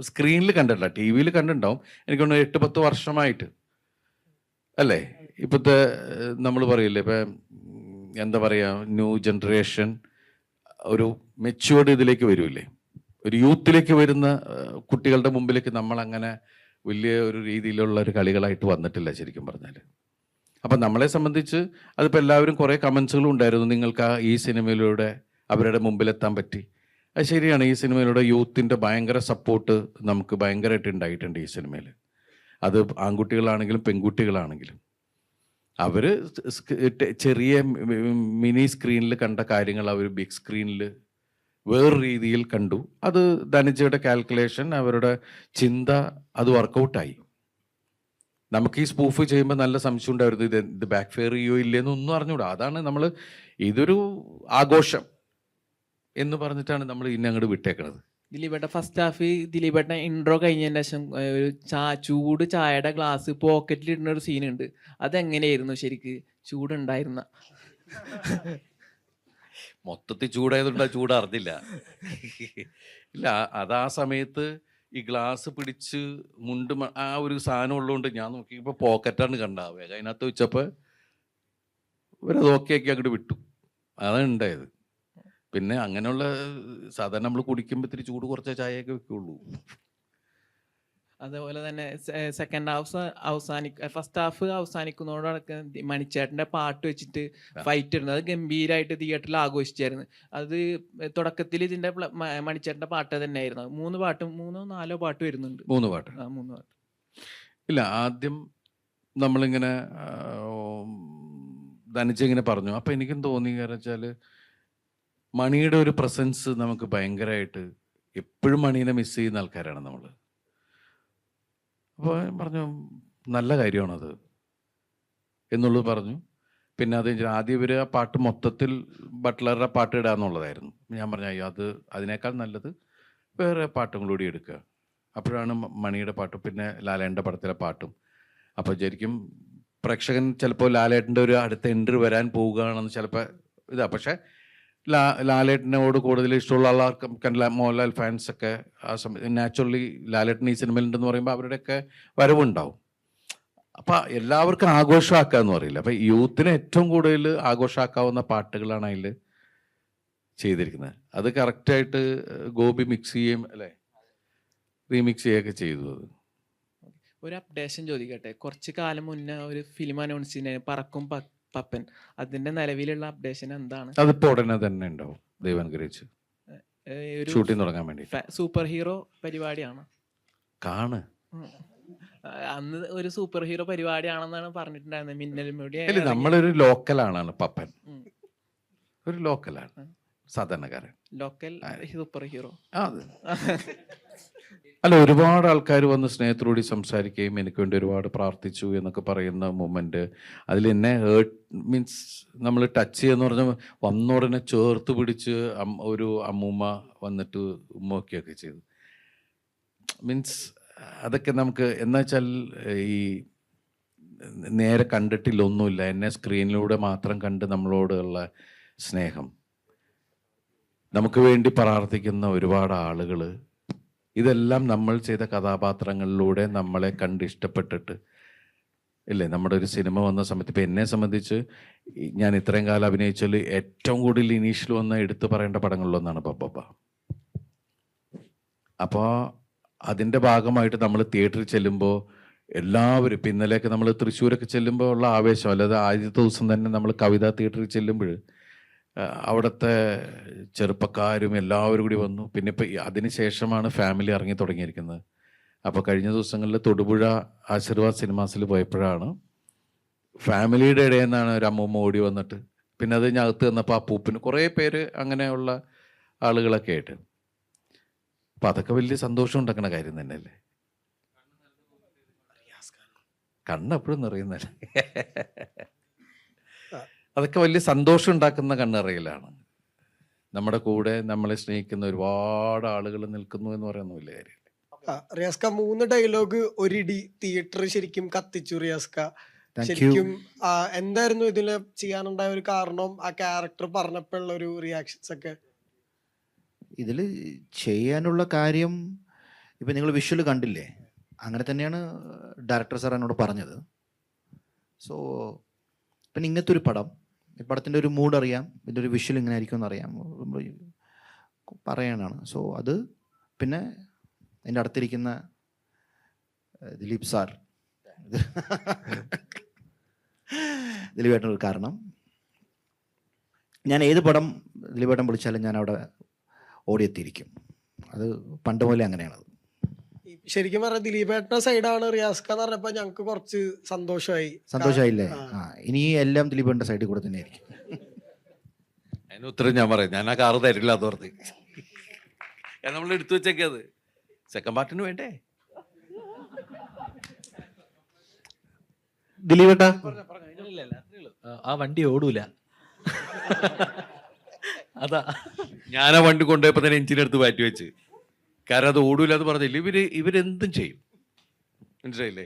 സ്ക്രീനിൽ കണ്ടിട്ടില്ല. ടി വിയിൽ കണ്ടിട്ടുണ്ടാവും. എനിക്ക് തോന്നുന്നു 8-10 വർഷമായിട്ട് അല്ലേ ഇപ്പോഴത്തെ നമ്മൾ പറയില്ലേ, ഇപ്പം എന്താ പറയുക, ന്യൂ ജനറേഷൻ ഒരു മെച്യൂർഡ് ഇതിലേക്ക് വരില്ലേ, ഒരു യൂത്തിലേക്ക് വരുന്ന കുട്ടികളുടെ മുമ്പിലേക്ക് നമ്മളങ്ങനെ വലിയ ഒരു രീതിയിലുള്ള ഒരു കളികളായിട്ട് വന്നിട്ടില്ല ശരിക്കും പറഞ്ഞാൽ. അപ്പം നമ്മളെ സംബന്ധിച്ച് അതിപ്പോൾ എല്ലാവരും കുറേ കമൻസുകളും ഉണ്ടായിരുന്നു, നിങ്ങൾക്ക് ഈ സിനിമയിലൂടെ അവരുടെ മുമ്പിലെത്താൻ പറ്റി. അത് ശരിയാണ്, ഈ സിനിമയിലൂടെ യൂത്തിൻ്റെ ഭയങ്കര സപ്പോർട്ട് നമുക്ക് ഭയങ്കരമായിട്ട് ഉണ്ടായിട്ടുണ്ട് ഈ സിനിമയിൽ. അത് ആൺകുട്ടികളാണെങ്കിലും പെൺകുട്ടികളാണെങ്കിലും അവർ ചെറിയ മിനി സ്ക്രീനിൽ കണ്ട കാര്യങ്ങൾ അവർ ബിഗ് സ്ക്രീനിൽ വേറെ രീതിയിൽ കണ്ടു. അത് ധനജയുടെ കാൽക്കുലേഷൻ, അവരുടെ ചിന്ത, അത് വർക്കൗട്ടായി. നമുക്ക് ഈ സ്പൂഫ് ചെയ്യുമ്പോൾ നല്ല സംശയം ഉണ്ടായിരുന്നു, ഇത് ബാക്ക് ഫെയർ ചെയ്യോ ഇല്ലേന്നൊന്നും അറിഞ്ഞൂടാ. അതാണ് നമ്മൾ ഇതൊരു ആഘോഷം എന്ന് പറഞ്ഞിട്ടാണ് നമ്മൾ ഇനി അങ്ങോട്ട് വിട്ടേക്കണത്. ദിലീപേട്ട ഫസ്റ്റ് ഹാഫ് ദിലീപേട്ട ഇൻട്രോ കഴിഞ്ഞതിന് ശേഷം ഒരു ചൂട് ചായയുടെ ഗ്ലാസ് പോക്കറ്റിൽ ഇടുന്ന ഒരു സീനുണ്ട്. അതെങ്ങനെയായിരുന്നു ശരിക്ക്? ചൂടുണ്ടായിരുന്ന? മൊത്തത്തിൽ ചൂടായതുകൊണ്ട് ആ ചൂട് അറിഞ്ഞില്ല. ഇല്ല, അത് ആ സമയത്ത് ഈ ഗ്ലാസ് പിടിച്ച് മുണ്ട് ആ ഒരു സാധനം ഉള്ളതുകൊണ്ട് ഞാൻ നോക്കിയപ്പോൾ പോക്കറ്റാണ് കണ്ടാവുക. അതിനകത്ത് വെച്ചപ്പോൾ ഇവരത് ഓക്കെ ആക്കി അങ്ങോട്ട് വിട്ടു. അതാണ് ഉണ്ടായത്. പിന്നെ അങ്ങനെയുള്ള സാധാരണ നമ്മൾ കുടിക്കുമ്പോൾ ഇത്തിരി ചൂട് കുറച്ച ചായയൊക്കെ വെക്കുള്ളൂ. അതേപോലെ തന്നെ സെക്കൻഡ് ഹാഫ് ഫസ്റ്റ് ഹാഫ് അവസാനിക്കുന്നതോടൊക്കെ മണിച്ചേട്ടൻ്റെ പാട്ട് വെച്ചിട്ട് ഫൈറ്റ് ഇടുന്നത് അത് ഗംഭീരമായിട്ട് തിയേറ്ററിൽ ആഘോഷിച്ചായിരുന്നു. അത് തുടക്കത്തിൽ ഇതിൻ്റെ മണിച്ചേട്ടൻ്റെ പാട്ട് തന്നെയായിരുന്നു. 3 4 പാട്ട് വരുന്നുണ്ട്. 3 പാട്ട്. 3 പാട്ട്. ഇല്ല, ആദ്യം നമ്മളിങ്ങനെ ധനിച്ച് ഇങ്ങനെ പറഞ്ഞു. അപ്പം എനിക്കും തോന്നി, കാരണം വെച്ചാൽ മണിയുടെ ഒരു പ്രസൻസ് നമുക്ക് ഭയങ്കരമായിട്ട്, എപ്പോഴും മണീനെ മിസ് ചെയ്യുന്ന ആൾക്കാരാണ് നമ്മൾ. അപ്പോൾ പറഞ്ഞു നല്ല കാര്യമാണത് എന്നുള്ളത് പറഞ്ഞു. പിന്നെ അത് ആദ്യം ഇവർ ആ പാട്ട് മൊത്തത്തിൽ ബട്ട്ലറുടെ പാട്ട് ഇടാന്നുള്ളതായിരുന്നു. ഞാൻ പറഞ്ഞു അയ്യോ, അതിനേക്കാൾ നല്ലത് വേറെ പാട്ടും കൂടി എടുക്കുക. അപ്പോഴാണ് മണിയുടെ പാട്ടും പിന്നെ ലാലേട്ടൻ്റെ പടത്തിലെ പാട്ടും. അപ്പോൾ ശരിക്കും പ്രേക്ഷകൻ ചിലപ്പോൾ ലാലേട്ടൻ്റെ ഒരു അടുത്ത എൻട്രി വരാൻ പോവുകയാണെന്ന് ചിലപ്പോൾ ഇതാ. പക്ഷേ ലാലേട്ടനോട് കൂടുതൽ ഇഷ്ടമുള്ള ആൾക്കാർക്കും മോഹൻലാൽ ഫാൻസൊക്കെ ആ സമയത്ത് നാച്ചുറലി ലാലേട്ടൻ ഈ സിനിമയിലുണ്ടെന്ന് പറയുമ്പോൾ അവരുടെയൊക്കെ വരവുണ്ടാവും. അപ്പം എല്ലാവർക്കും ആഘോഷമാക്കാന്ന് പറയില്ല. അപ്പം യൂത്തിന് ഏറ്റവും കൂടുതൽ ആഘോഷമാക്കാവുന്ന പാട്ടുകളാണ് അതിൽ ചെയ്തിരിക്കുന്നത്. അത് കറക്റ്റായിട്ട് ഗോപി മിക്സ് ചെയ്യുകയും അല്ലേ, റീമിക്സ് ചെയ്യുകയൊക്കെ ചെയ്തു. അത് ഒരു അപ്ഡേഷൻ ചോദിക്കട്ടെ. കുറച്ച് കാലം മുന്നേ ഒരു ഫിലിം അനൗൺസ് ചെയ്യുന്ന പറക്കും പപ്പൻ, അതിന്റെ നിലവിലുള്ള അപ്ഡേഷൻ എന്താണ്? അതിപ്പോ ഉടനെ തന്നെ ഉണ്ടാവും, ദൈവം അനുഗ്രഹിച്ച്. ഷൂട്ടിംഗ് തുടങ്ങാൻ വേണ്ടി സൂപ്പർ ഹീറോ പരിപാടിയാണ്. കാണ് അന്ന് ഒരു സൂപ്പർ ഹീറോ പരിപാടിയാണെന്നാണ് പറഞ്ഞിട്ടുണ്ടായിരുന്നത്. മിന്നൽ മുടി. നമ്മളൊരു ലോക്കലാണ് പപ്പൻ, ഒരു ലോക്കലാണ്, സാധാരണക്കാരൻ, ലോക്കൽ സൂപ്പർ ഹീറോ. അല്ല, ഒരുപാട് ആൾക്കാർ വന്ന് സ്നേഹത്തോടുകൂടി സംസാരിക്കുകയും എനിക്ക് വേണ്ടി ഒരുപാട് പ്രാർത്ഥിച്ചു എന്നൊക്കെ പറയുന്ന മൊമെന്റ് അതിൽ എന്നെ ഹേർട്ട് മീൻസ് നമ്മൾ ടച്ച് ചെയ്യുന്ന പറഞ്ഞാൽ വന്ന ഉടനെ ചേർത്ത് പിടിച്ച് ഒരു അമ്മൂമ്മ വന്നിട്ട് ഉമ്മയൊക്കെയൊക്കെ ചെയ്തു. മീൻസ് അതൊക്കെ നമുക്ക് എന്താ വെച്ചാൽ ഈ നേരെ കണ്ടിട്ടില്ലൊന്നുമില്ല, എന്നെ സ്ക്രീനിലൂടെ മാത്രം കണ്ട് നമ്മളോടുള്ള സ്നേഹം, നമുക്ക് വേണ്ടി പ്രാർത്ഥിക്കുന്ന ഒരുപാട് ആളുകൾ, ഇതെല്ലാം നമ്മൾ ചെയ്ത കഥാപാത്രങ്ങളിലൂടെ നമ്മളെ കണ്ട് ഇഷ്ടപ്പെട്ടിട്ട് ഇല്ലേ നമ്മുടെ ഒരു സിനിമ വന്ന സമയത്ത്. ഇപ്പം എന്നെ സംബന്ധിച്ച് ഞാൻ ഇത്രയും കാലം അഭിനയിച്ചാൽ ഏറ്റവും കൂടുതൽ ഇനീഷ്യൽ വന്ന എടുത്തു പറയേണ്ട പടങ്ങളിലൊന്നാണ് ബബ്ബ. അപ്പോൾ അതിൻ്റെ ഭാഗമായിട്ട് നമ്മൾ തിയേറ്ററിൽ ചെല്ലുമ്പോൾ എല്ലാവരും, ഇപ്പം ഇന്നലെയൊക്കെ നമ്മൾ തൃശ്ശൂരൊക്കെ ചെല്ലുമ്പോൾ ഉള്ള ആവേശം, അല്ലാതെ ആദ്യത്തെ ദിവസം തന്നെ നമ്മൾ കവിതാ തിയേറ്ററിൽ ചെല്ലുമ്പോൾ അവിടുത്തെ ചെറുപ്പക്കാരും എല്ലാവരും കൂടി വന്നു. പിന്നെ ഇപ്പം അതിന് ശേഷമാണ് ഫാമിലി ഇറങ്ങി തുടങ്ങിയിരിക്കുന്നത്. അപ്പോൾ കഴിഞ്ഞ ദിവസങ്ങളിൽ തൊടുപുഴ ആശീർവാദ് സിനിമാസിൽ പോയപ്പോഴാണ് ഫാമിലിയുടെ ഇടയിൽ നിന്നാണ് ഒരു അമ്മൂമ്മ ഓടി വന്നിട്ട്, പിന്നെ അത് ഞകത്ത് വന്നപ്പോൾ ആ പൂപ്പിന് കുറേ പേര് അങ്ങനെയുള്ള ആളുകളൊക്കെ ആയിട്ട്. അപ്പം അതൊക്കെ വലിയ സന്തോഷം ഉണ്ടാക്കുന്ന കാര്യം തന്നെയല്ലേ. കണ്ണെപ്പോഴും നിറയുന്നല്ലേ. അതൊക്കെ വലിയ സന്തോഷം ഉണ്ടാക്കുന്ന കണ്ണറിയലാണ്. നമ്മുടെ കൂടെ നമ്മളെ സ്നേഹിക്കുന്ന ഒരുപാട് ആളുകൾ നിൽക്കുന്നു എന്ന് പറയുന്ന വലിയ കാര്യം. റിയാസ്ക 3 ഡയലോഗ് ഒരിടി തിയേറ്റർ ശരിക്കും കത്തിച്ചു. റിയാസ്ക ശരിക്കും എന്തായിരുന്നു ഇതില് ചെയ്യാനുണ്ടായ ഒരു കാരണം? ആ ക്യാരക്ടർ പറഞ്ഞപ്പോഴുള്ള ഒരു റിയാക്ഷൻസ് ഒക്കെ? ഇതിൽ ചെയ്യാനുള്ള കാര്യം ഇപ്പം നിങ്ങൾ വിഷ്വൽ കണ്ടില്ലേ, അങ്ങനെ തന്നെയാണ് ഡയറക്ടർ സാർ എന്നോട് പറഞ്ഞത്. സോ പിന്നെ ഇങ്ങനത്തെ ഒരു പടം, ഈ പടത്തിൻ്റെ ഒരു മൂഡ് അറിയാം, ഇതിൻ്റെ ഒരു വിഷ്വൽ ഇങ്ങനെ ആയിരിക്കും എന്നറിയാം, പറയാനാണ്. സോ അത് പിന്നെ എൻ്റെ അടുത്തിരിക്കുന്ന ദിലീപ് സാർ ദിലീപേട്ടനൊരു കാരണം. ഞാൻ ഏത് പടം ദിലീപേട്ടൻ വിളിച്ചാലും ഞാൻ അവിടെ ഓടിയെത്തിയിരിക്കും. അത് പണ്ട് മുതലേ അങ്ങനെയാണത്. ശരിക്കും പറഞ്ഞ ദിലീപേട്ടന്റെ സൈഡാണ് റിയാസ്ക എന്ന് പറഞ്ഞപ്പോ ഞങ്ങക്ക് കുറച്ച് സന്തോഷമായി. സന്തോഷമായില്ലേ? ഇനി എല്ലാം ദിലീപേട്ടൻ്റെ സൈഡിൽ കൂടെ തന്നെ ആയിരിക്കും. അതിന് ഉത്തരം ഞാൻ പറയാം. ഞാൻ ആ കാറ് തരില്ല എന്ന് പറഞ്ഞ്. നമ്മൾ എടുത്തു വെച്ചേക്കത് സെക്കൻഡ് പാർട്ടിന് വേണ്ടേ. ദിലീപേട്ട ആ വണ്ടി ഓടൂല. അതാ ഞാൻ ആ വണ്ടി കൊണ്ടുപോയപ്പോ തന്നെ എഞ്ചിനെടുത്ത് മാറ്റി വെച്ച്. കാരണം അത് ഓടൂല എന്ന് പറഞ്ഞില്ല. ഇവരെന്തും ചെയ്യും, മനസ്സിലായില്ലേ?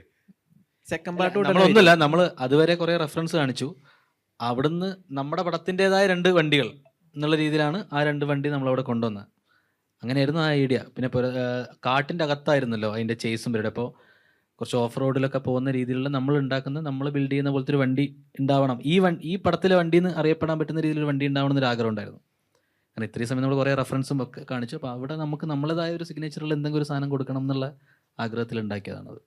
സെക്കൻഡ് പാർട്ട് നമ്മളൊന്നുമില്ല, നമ്മൾ അതുവരെ കുറെ റെഫറൻസ് കാണിച്ചു. അവിടുന്ന് നമ്മുടെ പടത്തിൻ്റെതായ 2 വണ്ടികൾ എന്നുള്ള രീതിയിലാണ് ആ 2 വണ്ടി നമ്മളവിടെ കൊണ്ടുവന്നത്. അങ്ങനെയായിരുന്നു ആ ഐഡിയ. പിന്നെ കാട്ടിൻ്റെ അകത്തായിരുന്നല്ലോ അതിൻ്റെ ചേസും പേരുടെ. അപ്പോൾ കുറച്ച് ഓഫ് റോഡിലൊക്കെ പോകുന്ന രീതിയിലുള്ള നമ്മൾ ബിൽഡ് ചെയ്യുന്ന പോലത്തെ ഒരു വണ്ടി ഉണ്ടാവണം. ഈ പടത്തിലെ വണ്ടി എന്ന് അറിയപ്പെടാൻ പറ്റുന്ന രീതിയിലൊരു വണ്ടി ഉണ്ടാവണം എന്നൊരു ആഗ്രഹം ഉണ്ടായിരുന്നു. കാരണം ഇത്രയും സമയം നമ്മൾ കുറേ റെഫറൻസും ഒക്കെ കാണിച്ചു. അപ്പോൾ അവിടെ നമുക്ക് നമ്മളേതായ ഒരു സിഗ്നേച്ചറുള്ള എന്തെങ്കിലും ഒരു സാധനം കൊടുക്കണം എന്നുള്ള ആഗ്രഹത്തിൽ ഉണ്ടാക്കിയതാണത്.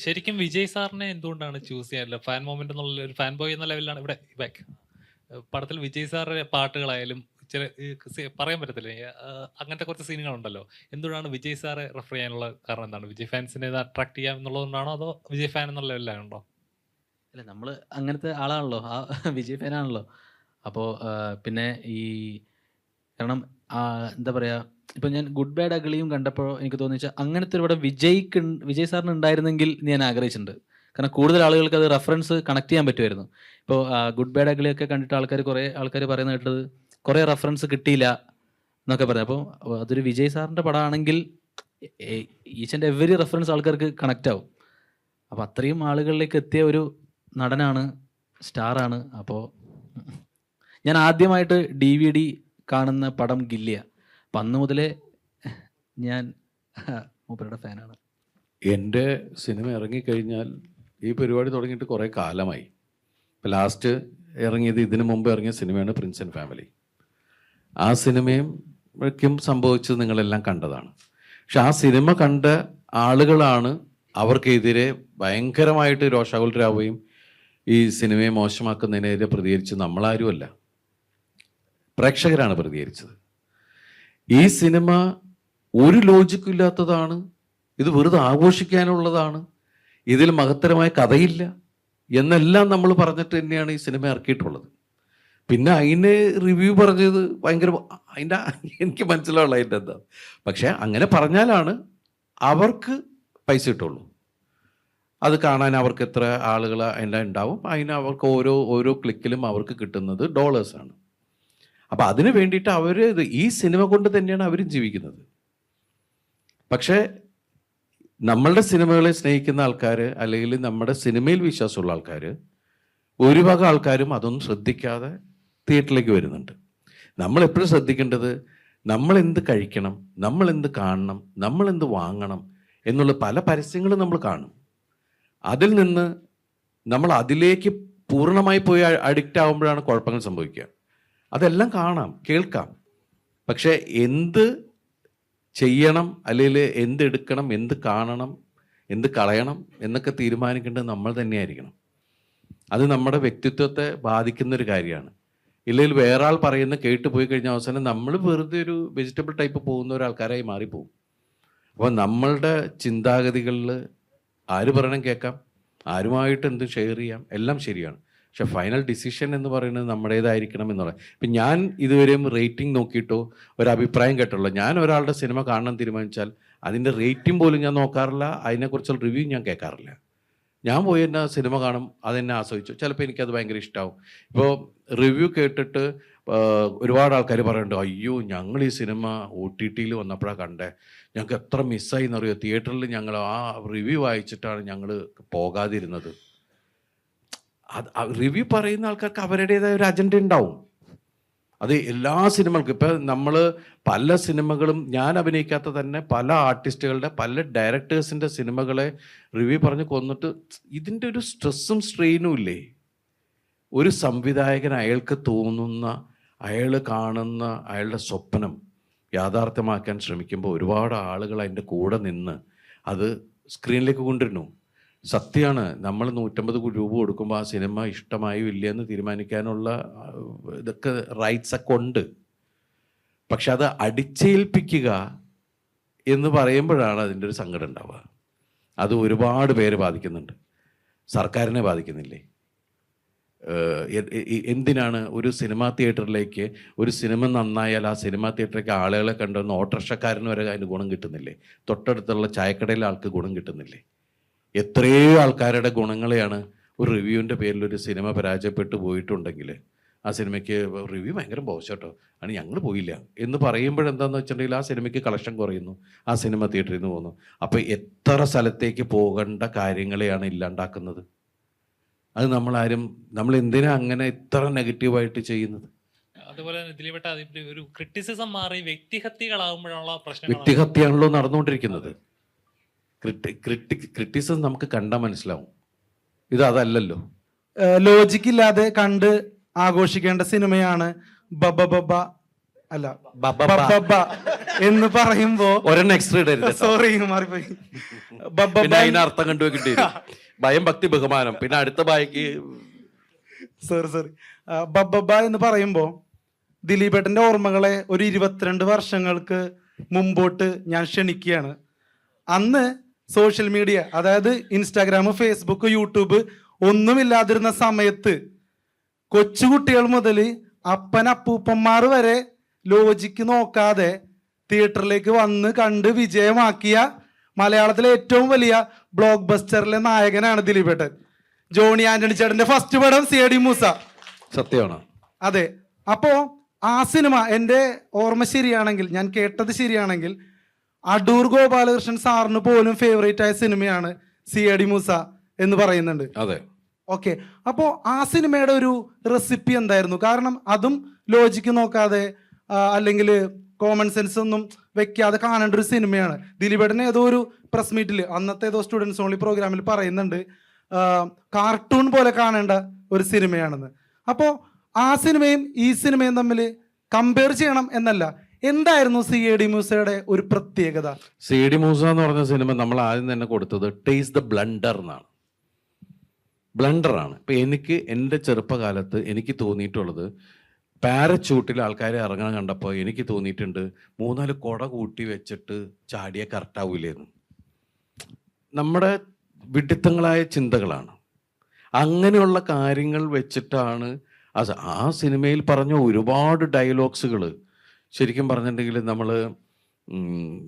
ശരിക്കും വിജയ് സാറിനെ എന്തുകൊണ്ടാണ് ചൂസ് ചെയ്യാറില്ല? ഫാൻ മൊമെന്റ് എന്നുള്ള ഒരു ഫാൻ ബോയ് എന്ന ലെവലിലാണ് ഇവിടെ ബാക്ക്. പടത്തിൽ വിജയ് സാറിന്റെ പാട്ടുകളായാലും ചില പറയാൻ പറ്റത്തില്ല, അങ്ങനത്തെ കുറച്ച് സീനുകളുണ്ടല്ലോ. എന്തുകൊണ്ടാണ് വിജയ് സാറെ റെഫർ ചെയ്യാനുള്ള കാരണം എന്താണ്? വിജയ് ഫാൻസിനെ അട്രാക്ട് ചെയ്യാം എന്നുള്ളതുകൊണ്ടാണോ, അതോ വിജയ് ഫാൻ എന്നുള്ള ലെവലിലാണോ? അല്ല, നമ്മൾ അങ്ങനത്തെ ആളാണല്ലോ, ആ വിജയ് ഫാനാണല്ലോ. അപ്പോൾ പിന്നെ കാരണം എന്താ പറയുക, ഇപ്പം ഞാൻ ഗുഡ് ബാഡ് അഗളിയും കണ്ടപ്പോൾ എനിക്ക് തോന്നിച്ചാൽ അങ്ങനത്തെ ഒരു പടം വിജയ് സാറിന് ഉണ്ടായിരുന്നെങ്കിൽ ഞാൻ ആഗ്രഹിച്ചിട്ടുണ്ട്. കാരണം കൂടുതൽ ആളുകൾക്ക് അത് റെഫറൻസ് കണക്ട് ചെയ്യാൻ പറ്റുമായിരുന്നു. ഇപ്പോൾ ഗുഡ് ബാഡ് അഗളിയൊക്കെ കണ്ടിട്ട് കുറേ ആൾക്കാർ പറയുന്നത് കേട്ടത് കുറേ റെഫറൻസ് കിട്ടിയില്ല എന്നൊക്കെ പറഞ്ഞു. അപ്പോൾ അതൊരു വിജയ് സാറിൻ്റെ പടമാണെങ്കിൽ ഈച്ച് ആൻഡ് എവരി റെഫറൻസ് ആൾക്കാർക്ക് കണക്റ്റ് ആവും. അപ്പോൾ അത്രയും ആളുകളിലേക്ക് എത്തിയ ഒരു നടനാണ്, സ്റ്റാറാണ്. അപ്പോൾ ഞാൻ ആദ്യമായിട്ട് DVD കാണുന്ന പടം ഗില്ലിയ. അപ്പം അന്ന് മുതലേ ഞാൻ മൂപ്പരുടെ ഫാനാണ്. എൻ്റെ സിനിമ ഇറങ്ങിക്കഴിഞ്ഞാൽ ഈ പരിപാടി തുടങ്ങിയിട്ട് കുറേ കാലമായി. ഇപ്പം ലാസ്റ്റ് ഇറങ്ങിയത്, ഇതിനു മുമ്പ് ഇറങ്ങിയ സിനിമയാണ് പ്രിൻസ് ആൻഡ് ഫാമിലി. ആ സിനിമയ്ക്കും സംഭവിച്ചത് നിങ്ങളെല്ലാം കണ്ടതാണ്. പക്ഷെ ആ സിനിമ കണ്ട ആളുകളാണ് അവർക്കെതിരെ ഭയങ്കരമായിട്ട് രോഷാകുലരാവുകയും ഈ സിനിമയെ മോശമാക്കുന്നതിനെതിരെ പ്രതികരിച്ച് നമ്മളാരുമല്ല, പ്രേക്ഷകരാണ് പ്രതികരിച്ചത്. ഈ സിനിമ ഒരു ലോജിക്കും ഇല്ലാത്തതാണ്, ഇത് വെറുതെ ആഘോഷിക്കാനുള്ളതാണ്, ഇതിൽ മഹത്തരമായ കഥയില്ല എന്നെല്ലാം നമ്മൾ പറഞ്ഞിട്ട് തന്നെയാണ് ഈ സിനിമ ഇറക്കിയിട്ടുള്ളത്. പിന്നെ അതിന് റിവ്യൂ പറഞ്ഞത് ഭയങ്കര എനിക്ക് മനസ്സിലാവുള്ള അതിൻ്റെ എന്താ. പക്ഷെ അങ്ങനെ പറഞ്ഞാലാണ് അവർക്ക് പൈസ കിട്ടുള്ളൂ. അത് കാണാൻ അവർക്ക് എത്ര ആളുകൾ അതിൻ്റെ ഉണ്ടാവും, അതിന് അവർക്ക് ഓരോ ക്ലിക്കിലും അവർക്ക് കിട്ടുന്നത് ഡോളേഴ്സാണ്. അപ്പം അതിന് വേണ്ടിയിട്ട് ഈ സിനിമ കൊണ്ട് തന്നെയാണ് അവരും ജീവിക്കുന്നത്. പക്ഷേ നമ്മളുടെ സിനിമകളെ സ്നേഹിക്കുന്ന ആൾക്കാർ, അല്ലെങ്കിൽ നമ്മുടെ സിനിമയിൽ വിശ്വാസമുള്ള ആൾക്കാർ, ഒരുപാട് ആൾക്കാരും അതൊന്നും ശ്രദ്ധിക്കാതെ തിയേറ്ററിലേക്ക് വരുന്നുണ്ട്. നമ്മളെപ്പോഴും ശ്രദ്ധിക്കേണ്ടത് നമ്മൾ എന്ത് കഴിക്കണം, നമ്മൾ എന്ത് കാണണം, നമ്മൾ എന്ത് വാങ്ങണം എന്നുള്ള പല പരസ്യങ്ങളും നമ്മൾ കാണും. അതിൽ നിന്ന് നമ്മൾ അതിലേക്ക് പൂർണ്ണമായി പോയി അഡിക്റ്റ് ആകുമ്പോഴാണ് കുഴപ്പങ്ങൾ സംഭവിക്കുക. അതെല്ലാം കാണാം, കേൾക്കാം, പക്ഷെ എന്ത് ചെയ്യണം, അല്ലെങ്കിൽ എന്തെടുക്കണം, എന്ത് കാണണം, എന്ത് കളയണം എന്നൊക്കെ തീരുമാനിക്കേണ്ടത് നമ്മൾ തന്നെയായിരിക്കണം. അത് നമ്മുടെ വ്യക്തിത്വത്തെ ബാധിക്കുന്നൊരു കാര്യമാണ്. ഇല്ലെങ്കിൽ വേറെ ആൾ പറയുന്ന കേട്ട് പോയി കഴിഞ്ഞാൽ അവസാനം നമ്മൾ വെറുതെ ഒരു വെജിറ്റബിൾ ടൈപ്പ് പോകുന്ന ഒരാൾക്കാരായി മാറിപ്പോകും. അപ്പോൾ നമ്മളുടെ ചിന്താഗതികളിൽ ആര് പറയണം കേൾക്കാം, ആരുമായിട്ട് എന്തും ഷെയർ ചെയ്യാം, എല്ലാം ശരിയാണ്. പക്ഷെ ഫൈനൽ ഡിസിഷൻ എന്ന് പറയുന്നത് നമ്മുടേതായിരിക്കണം എന്നുള്ള. ഇപ്പം ഞാൻ ഇതുവരെയും റേറ്റിംഗ് നോക്കിയിട്ടോ ഒരു അഭിപ്രായം കേട്ടുള്ളൂ. ഞാൻ ഒരാളുടെ സിനിമ കാണാൻ തീരുമാനിച്ചാൽ അതിൻ്റെ റേറ്റിംഗ് പോലും ഞാൻ നോക്കാറില്ല, അതിനെക്കുറിച്ചുള്ള റിവ്യൂ ഞാൻ കേൾക്കാറില്ല. ഞാൻ പോയി എന്നെ സിനിമ കാണും, അതെന്നെ ആസ്വദിച്ചു, ചിലപ്പോൾ എനിക്കത് ഭയങ്കര ഇഷ്ടമാവും. ഇപ്പോൾ റിവ്യൂ കേട്ടിട്ട് ഒരുപാട് ആൾക്കാർ പറയുന്നുണ്ട്, അയ്യോ ഞങ്ങൾ ഈ സിനിമ OTT വന്നപ്പോഴാണ് കണ്ടേ, ഞങ്ങൾക്ക് എത്ര മിസ്സായി എന്നറിയോ, തിയേറ്ററിൽ ഞങ്ങൾ ആ റിവ്യൂ വായിച്ചിട്ടാണ് ഞങ്ങൾ പോകാതിരുന്നത്. റിവ്യൂ പറയുന്ന ആൾക്കാർക്ക് അവരുടേതായ ഒരു അജണ്ട ഉണ്ടാവും. അത് എല്ലാ സിനിമകൾക്കും. ഇപ്പം നമ്മൾ പല സിനിമകളും, ഞാൻ അഭിനയിക്കാത്ത തന്നെ പല ആർട്ടിസ്റ്റുകളുടെ, പല ഡയറക്ടേഴ്സിൻ്റെ സിനിമകളെ റിവ്യൂ പറഞ്ഞ് കൊന്നിട്ട് ഇതിൻ്റെ ഒരു സ്ട്രെസ്സും സ്ട്രെയിനും ഇല്ലേ? ഒരു സംവിധായകൻ അയാൾക്ക് തോന്നുന്ന, അയാൾ കാണുന്ന അയാളുടെ സ്വപ്നം യാഥാർത്ഥ്യമാക്കാൻ ശ്രമിക്കുമ്പോൾ ഒരുപാട് ആളുകൾ അതിൻ്റെ കൂടെ നിന്ന് അത് സ്ക്രീനിലേക്ക് കൊണ്ടുവരുന്നു. സത്യമാണ്, നമ്മൾ 150 രൂപ കൊടുക്കുമ്പോൾ ആ സിനിമ ഇഷ്ടമായോ ഇല്ലയെന്ന് തീരുമാനിക്കാനുള്ള ഇതൊക്കെ റൈറ്റ്സ് ഒക്കെ ഉണ്ട്. പക്ഷെ അത് അടിച്ചേൽപ്പിക്കുക എന്ന് പറയുമ്പോഴാണ് അതിൻ്റെ ഒരു സങ്കടം ഉണ്ടാവുക. അത് ഒരുപാട് പേര് ബാധിക്കുന്നുണ്ട്. സർക്കാരിനെ ബാധിക്കുന്നില്ലേ? എന്തിനാണ് ഒരു സിനിമാ തിയേറ്ററിലേക്ക് ഒരു സിനിമ നന്നായാൽ ആ സിനിമാ തിയേറ്ററിലേക്ക് ആളുകളെ കണ്ടുവന്ന് ഓട്ടോറിക്ഷക്കാരന് വരെ അതിന് ഗുണം കിട്ടുന്നില്ലേ? തൊട്ടടുത്തുള്ള ചായക്കടയിലെ ആൾക്ക് ഗുണം കിട്ടുന്നില്ലേ? എത്രയോ ആൾക്കാരുടെ ഗുണങ്ങളെയാണ് ഒരു റിവ്യൂവിൻ്റെ പേരിൽ ഒരു സിനിമ പരാജയപ്പെട്ടു പോയിട്ടുണ്ടെങ്കിൽ ആ സിനിമയ്ക്ക് റിവ്യൂ ഭയങ്കര മോശം കേട്ടോ, ആണ് ഞങ്ങൾ പോയില്ല എന്ന് പറയുമ്പോഴെന്താണെന്ന് വെച്ചിട്ടുണ്ടെങ്കിൽ ആ സിനിമയ്ക്ക് കളക്ഷൻ കുറയുന്നു, ആ സിനിമ തിയേറ്ററിൽ നിന്ന് പോകുന്നു. അപ്പോൾ എത്ര സ്ഥലത്തേക്ക് പോകേണ്ട കാര്യങ്ങളെയാണ് ഇല്ലാണ്ടാക്കുന്നത്. അത് നമ്മൾ എന്തിനാ അങ്ങനെ ഇത്ര നെഗറ്റീവായിട്ട് ചെയ്യുന്നത്? അതുപോലെ തന്നെ ദിലീപേട്ട ഒരു ക്രിറ്റിസിസം മാറി വ്യക്തിഹത്യകളാകുമ്പോഴുള്ള പ്രശ്നം. വ്യക്തിഹത്യയാണല്ലോ നടന്നുകൊണ്ടിരിക്കുന്നത്. ക്രിറ്റിസിസം നമുക്ക് കണ്ടാൽ മനസ്സിലാവും, ഇത് അതല്ലല്ലോ. ലോജിക് ഇല്ലാതെ കണ്ട് ആഘോഷിക്കേണ്ട സിനിമയാണ് ബബ ബബ അല്ല ബബ എന്ന് പറയുമ്പോ ഒരെണ്ണം എക്സ്ട്രാ ഇടരുത്. സോറി മാറിപ്പോയി. പിന്നെ അതിനർത്ഥം കണ്ടുവെക്കേണ്ടി വരും. ഭയം, ഭക്തി, ബഹുമാനം. പിന്നെ അടുത്ത ബായിക്ക് സോറി ബബ എന്ന് പറയുമ്പോ ദിലീപേട്ടന്റെ ഓർമ്മകളെ ഒരു 22 വർഷങ്ങൾക്ക് മുമ്പോട്ട് ഞാൻ ക്ഷണിക്കുകയാണ്. അന്ന് സോഷ്യൽ മീഡിയ, അതായത് ഇൻസ്റ്റാഗ്രാം, ഫേസ്ബുക്ക്, യൂട്യൂബ് ഒന്നുമില്ലാതിരുന്ന സമയത്ത് കൊച്ചുകുട്ടികൾ മുതൽ അപ്പനപ്പൂപ്പന്മാർ വരെ ലോജിക്ക് നോക്കാതെ തിയേറ്ററിലേക്ക് വന്ന് കണ്ട് വിജയമാക്കിയ മലയാളത്തിലെ ഏറ്റവും വലിയ ബ്ലോക്ക് ബസ്റ്ററിലെ നായകനാണ് ദിലീപേട്ടൻ. ജോണി ആന്റണി ചേട്ടന്റെ ഫസ്റ്റ് പടം CID മൂസ. സത്യമാണ്. അതെ. അപ്പോ ആ സിനിമ എൻ്റെ ഓർമ്മ ശരിയാണെങ്കിൽ, ഞാൻ കേട്ടത് ശരിയാണെങ്കിൽ, അടൂർ ഗോപാലകൃഷ്ണൻ സാറിന് പോലും ഫേവറേറ്റ് ആയ സിനിമയാണ് CID മൂസ എന്ന് പറയുന്നുണ്ട്. അതെ. ഓക്കെ. അപ്പോൾ ആ സിനിമയുടെ ഒരു റെസിപ്പി എന്തായിരുന്നു? കാരണം അതും ലോജിക്ക് നോക്കാതെ അല്ലെങ്കിൽ കോമൺ സെൻസ് ഒന്നും വെക്കാതെ കാണേണ്ട ഒരു സിനിമയാണ്. ദിലീപേട്ടൻ ഏതോ ഒരു പ്രസ് മീറ്റിൽ, അന്നത്തെ ഏതോ സ്റ്റുഡൻസ് ഓൺലി പ്രോഗ്രാമിൽ പറയുന്നുണ്ട് കാർട്ടൂൺ പോലെ കാണേണ്ട ഒരു സിനിമയാണെന്ന്. അപ്പോൾ ആ സിനിമയും ഈ സിനിമയും തമ്മിൽ കമ്പയർ ചെയ്യണം എന്നല്ല, എന്തായിരുന്നു CID മൂസയുടെ ഒരു പ്രത്യേകത? CID മൂസ എന്ന് പറഞ്ഞ സിനിമ നമ്മൾ ആദ്യം തന്നെ കൊടുത്തത് ടേസ്റ്റ് ദ ബ്ലണ്ടർ എന്നാണ്. ബ്ലണ്ടറാണ്. ഇപ്പം എൻ്റെ ചെറുപ്പകാലത്ത് എനിക്ക് തോന്നിയിട്ടുള്ളത്, പാരച്ചൂട്ടിൽ ആൾക്കാരെ ഇറങ്ങാൻ കണ്ടപ്പോൾ എനിക്ക് തോന്നിയിട്ടുണ്ട് 3-4 കുട കൂട്ടി വെച്ചിട്ട് ചാടിയ കറക്റ്റാവൂലേന്ന്. നമ്മുടെ വിഡിത്തങ്ങളായ ചിന്തകളാണ്. അങ്ങനെയുള്ള കാര്യങ്ങൾ വെച്ചിട്ടാണ് ആ സിനിമയിൽ പറഞ്ഞ ഒരുപാട് ഡയലോഗ്സുകൾ ശരിക്കും പറഞ്ഞിട്ടുണ്ടെങ്കിൽ നമ്മൾ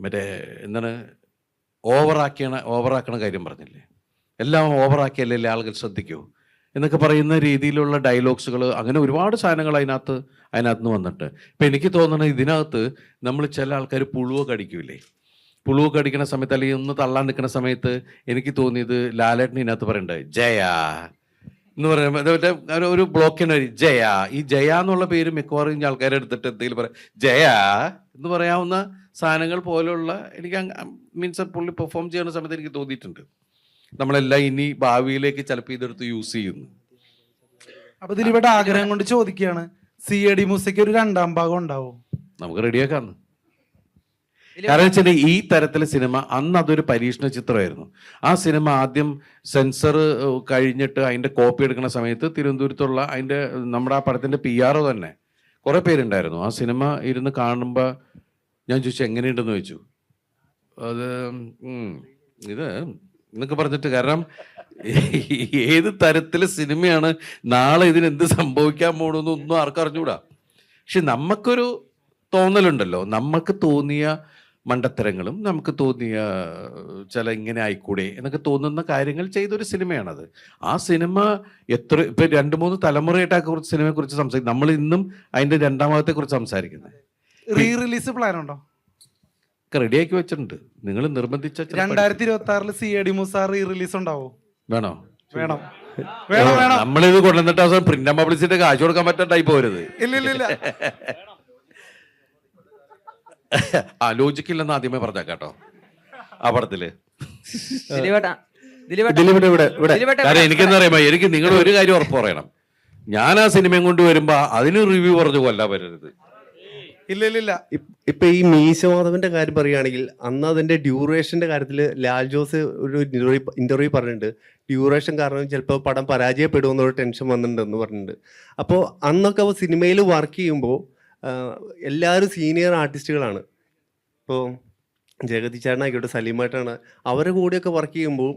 മറ്റേ എന്താണ് ഓവറാക്കണ കാര്യം പറഞ്ഞില്ലേ, എല്ലാം ഓവറാക്കിയല്ലേ ആളുകൾ ശ്രദ്ധിക്കൂ എന്നൊക്കെ പറയുന്ന രീതിയിലുള്ള ഡയലോഗ്സുകൾ, അങ്ങനെ ഒരുപാട് സാധനങ്ങൾ അതിനകത്ത് നിന്ന് വന്നിട്ട്. ഇപ്പം എനിക്ക് തോന്നുന്നത് ഇതിനകത്ത് നമ്മൾ ചില ആൾക്കാർ പുഴുവൊക്കെ അടിക്കൂലേ, പുഴുവൊക്കെ അടിക്കുന്ന സമയത്ത് അല്ലെങ്കിൽ ഒന്ന് തള്ളാൻ നിൽക്കുന്ന സമയത്ത് എനിക്ക് തോന്നിയത് ലാലേട്ടൻ ഇതിനകത്ത് പറയണ്ടേ ജയ എന്ന് പറയുമ്പോൾ ഒരു ബ്ലോക്കിന് ജയ, ഈ ജയ എന്നുള്ള പേര് മിക്കവാറും ആൾക്കാരെ എടുത്തിട്ട് എന്തെങ്കിലും പറയാം ജയ എന്ന് പറയാവുന്ന സാധനങ്ങൾ പോലുള്ള എനിക്ക് മീൻസ് പുള്ളി പെർഫോം ചെയ്യുന്ന സമയത്ത് എനിക്ക് തോന്നിയിട്ടുണ്ട്. നമ്മളെല്ലാം ഇനി ഭാവിയിലേക്ക് ചിലപ്പോൾ ഇതെടുത്ത് യൂസ് ചെയ്യുന്നു. അപ്പൊ ദിലീപേട്ട ആഗ്രഹം കൊണ്ട് ചോദിക്കുകയാണ്, CID മൂസയ്ക്ക് ഒരു 2ാം ഭാഗം ഉണ്ടാവും? നമുക്ക് റെഡിയാക്കാന്ന്. കാരണം വെച്ചാൽ ഈ തരത്തിലെ സിനിമ അന്ന് അതൊരു പരീക്ഷണ ചിത്രമായിരുന്നു. ആ സിനിമ ആദ്യം സെൻസർ കഴിഞ്ഞിട്ട് അതിന്റെ കോപ്പി എടുക്കുന്ന സമയത്ത് തിരുവനന്തപുരത്തുള്ള അതിന്റെ നമ്മുടെ ആ പടത്തിന്റെ PR തന്നെ കുറെ പേരുണ്ടായിരുന്നു. ആ സിനിമ ഇരുന്ന് കാണുമ്പോൾ ഞാൻ ചോദിച്ചു എങ്ങനെയുണ്ടെന്ന് ചോദിച്ചു. അത് ഇത് എന്നൊക്കെ പറഞ്ഞിട്ട്, കാരണം ഏത് തരത്തിലെ സിനിമയാണ്, നാളെ ഇതിനെന്ത് സംഭവിക്കാൻ പോകണമെന്നൊന്നും ആർക്കും അറിഞ്ഞൂടാ. പക്ഷെ നമുക്കൊരു തോന്നലുണ്ടല്ലോ, നമുക്ക് തോന്നിയ മണ്ടത്തരങ്ങളും നമുക്ക് തോന്നിയ ചില ഇങ്ങനെ ആയിക്കൂടെ എന്നൊക്കെ തോന്നുന്ന കാര്യങ്ങൾ ചെയ്തൊരു സിനിമയാണത്. ആ സിനിമ ഇപ്പം 2-3 തലമുറയായിട്ട് ആ കുറിച്ച് സിനിമയെ കുറിച്ച് സംസാരിക്കും. നമ്മൾ ഇന്നും അതിന്റെ 2ാം ഭാഗത്തെ കുറിച്ച് സംസാരിക്കുന്നത്. റീ റിലീസ് പ്ലാൻ ഉണ്ടോ? റെഡിയാക്കി വെച്ചിട്ടുണ്ട്. നിങ്ങൾ നിർബന്ധിച്ച 2026 CID മൂസ റീ റിലീസ് ഉണ്ടാവോ? വേണോ? വേണം. നമ്മളിത് കൊണ്ടുവന്നിട്ട് അവസാനം പ്രിന്റ് ആൻഡ് പബ്ലിസിറ്റി കാശ് കൊടുക്കാൻ പറ്റാൻ ടൈപ്പ് പോരുത്. ഇല്ല ലോജിക്കില്ലെന്ന് ആദ്യമേ പറഞ്ഞേക്കാട്ടോ ആ പടത്തില്. കാരണം എനിക്കെന്താ അറിയാമോ, എനിക്ക് നിങ്ങൾ ഒരു കാര്യം ഉറപ്പ് പറയണം, ഞാൻ ആ സിനിമയും കൊണ്ട് വരുമ്പോ അതിന് റിവ്യൂ പറഞ്ഞു കൊല്ലാൻ വരരുത്. ഇല്ല ഇല്ല ഇല്ല. ഇപ്പൊ ഈ മീശമാധവന്റെ കാര്യം പറയുകയാണെങ്കിൽ അന്ന് അതിന്റെ ഡ്യൂറേഷന്റെ കാര്യത്തിൽ ലാൽ ജോസ് ഒരു ഇന്റർവ്യൂ പറഞ്ഞിട്ടുണ്ട്. ഡ്യൂറേഷൻ കാരണം ചിലപ്പോൾ പടം പരാജയപ്പെടുമെന്നൊരു ടെൻഷൻ വന്നിട്ടുണ്ടെന്ന് പറഞ്ഞിട്ടുണ്ട്. അപ്പോൾ അന്നൊക്കെ സിനിമയിൽ വർക്ക് ചെയ്യുമ്പോൾ എല്ലാവരും സീനിയർ ആർട്ടിസ്റ്റുകളാണ്. ഇപ്പോൾ ജഗതി ചേട്ടനായിക്കോട്ടെ, സലീമായിട്ടാണ്, അവരുടെ കൂടെയൊക്കെ വർക്ക് ചെയ്യുമ്പോൾ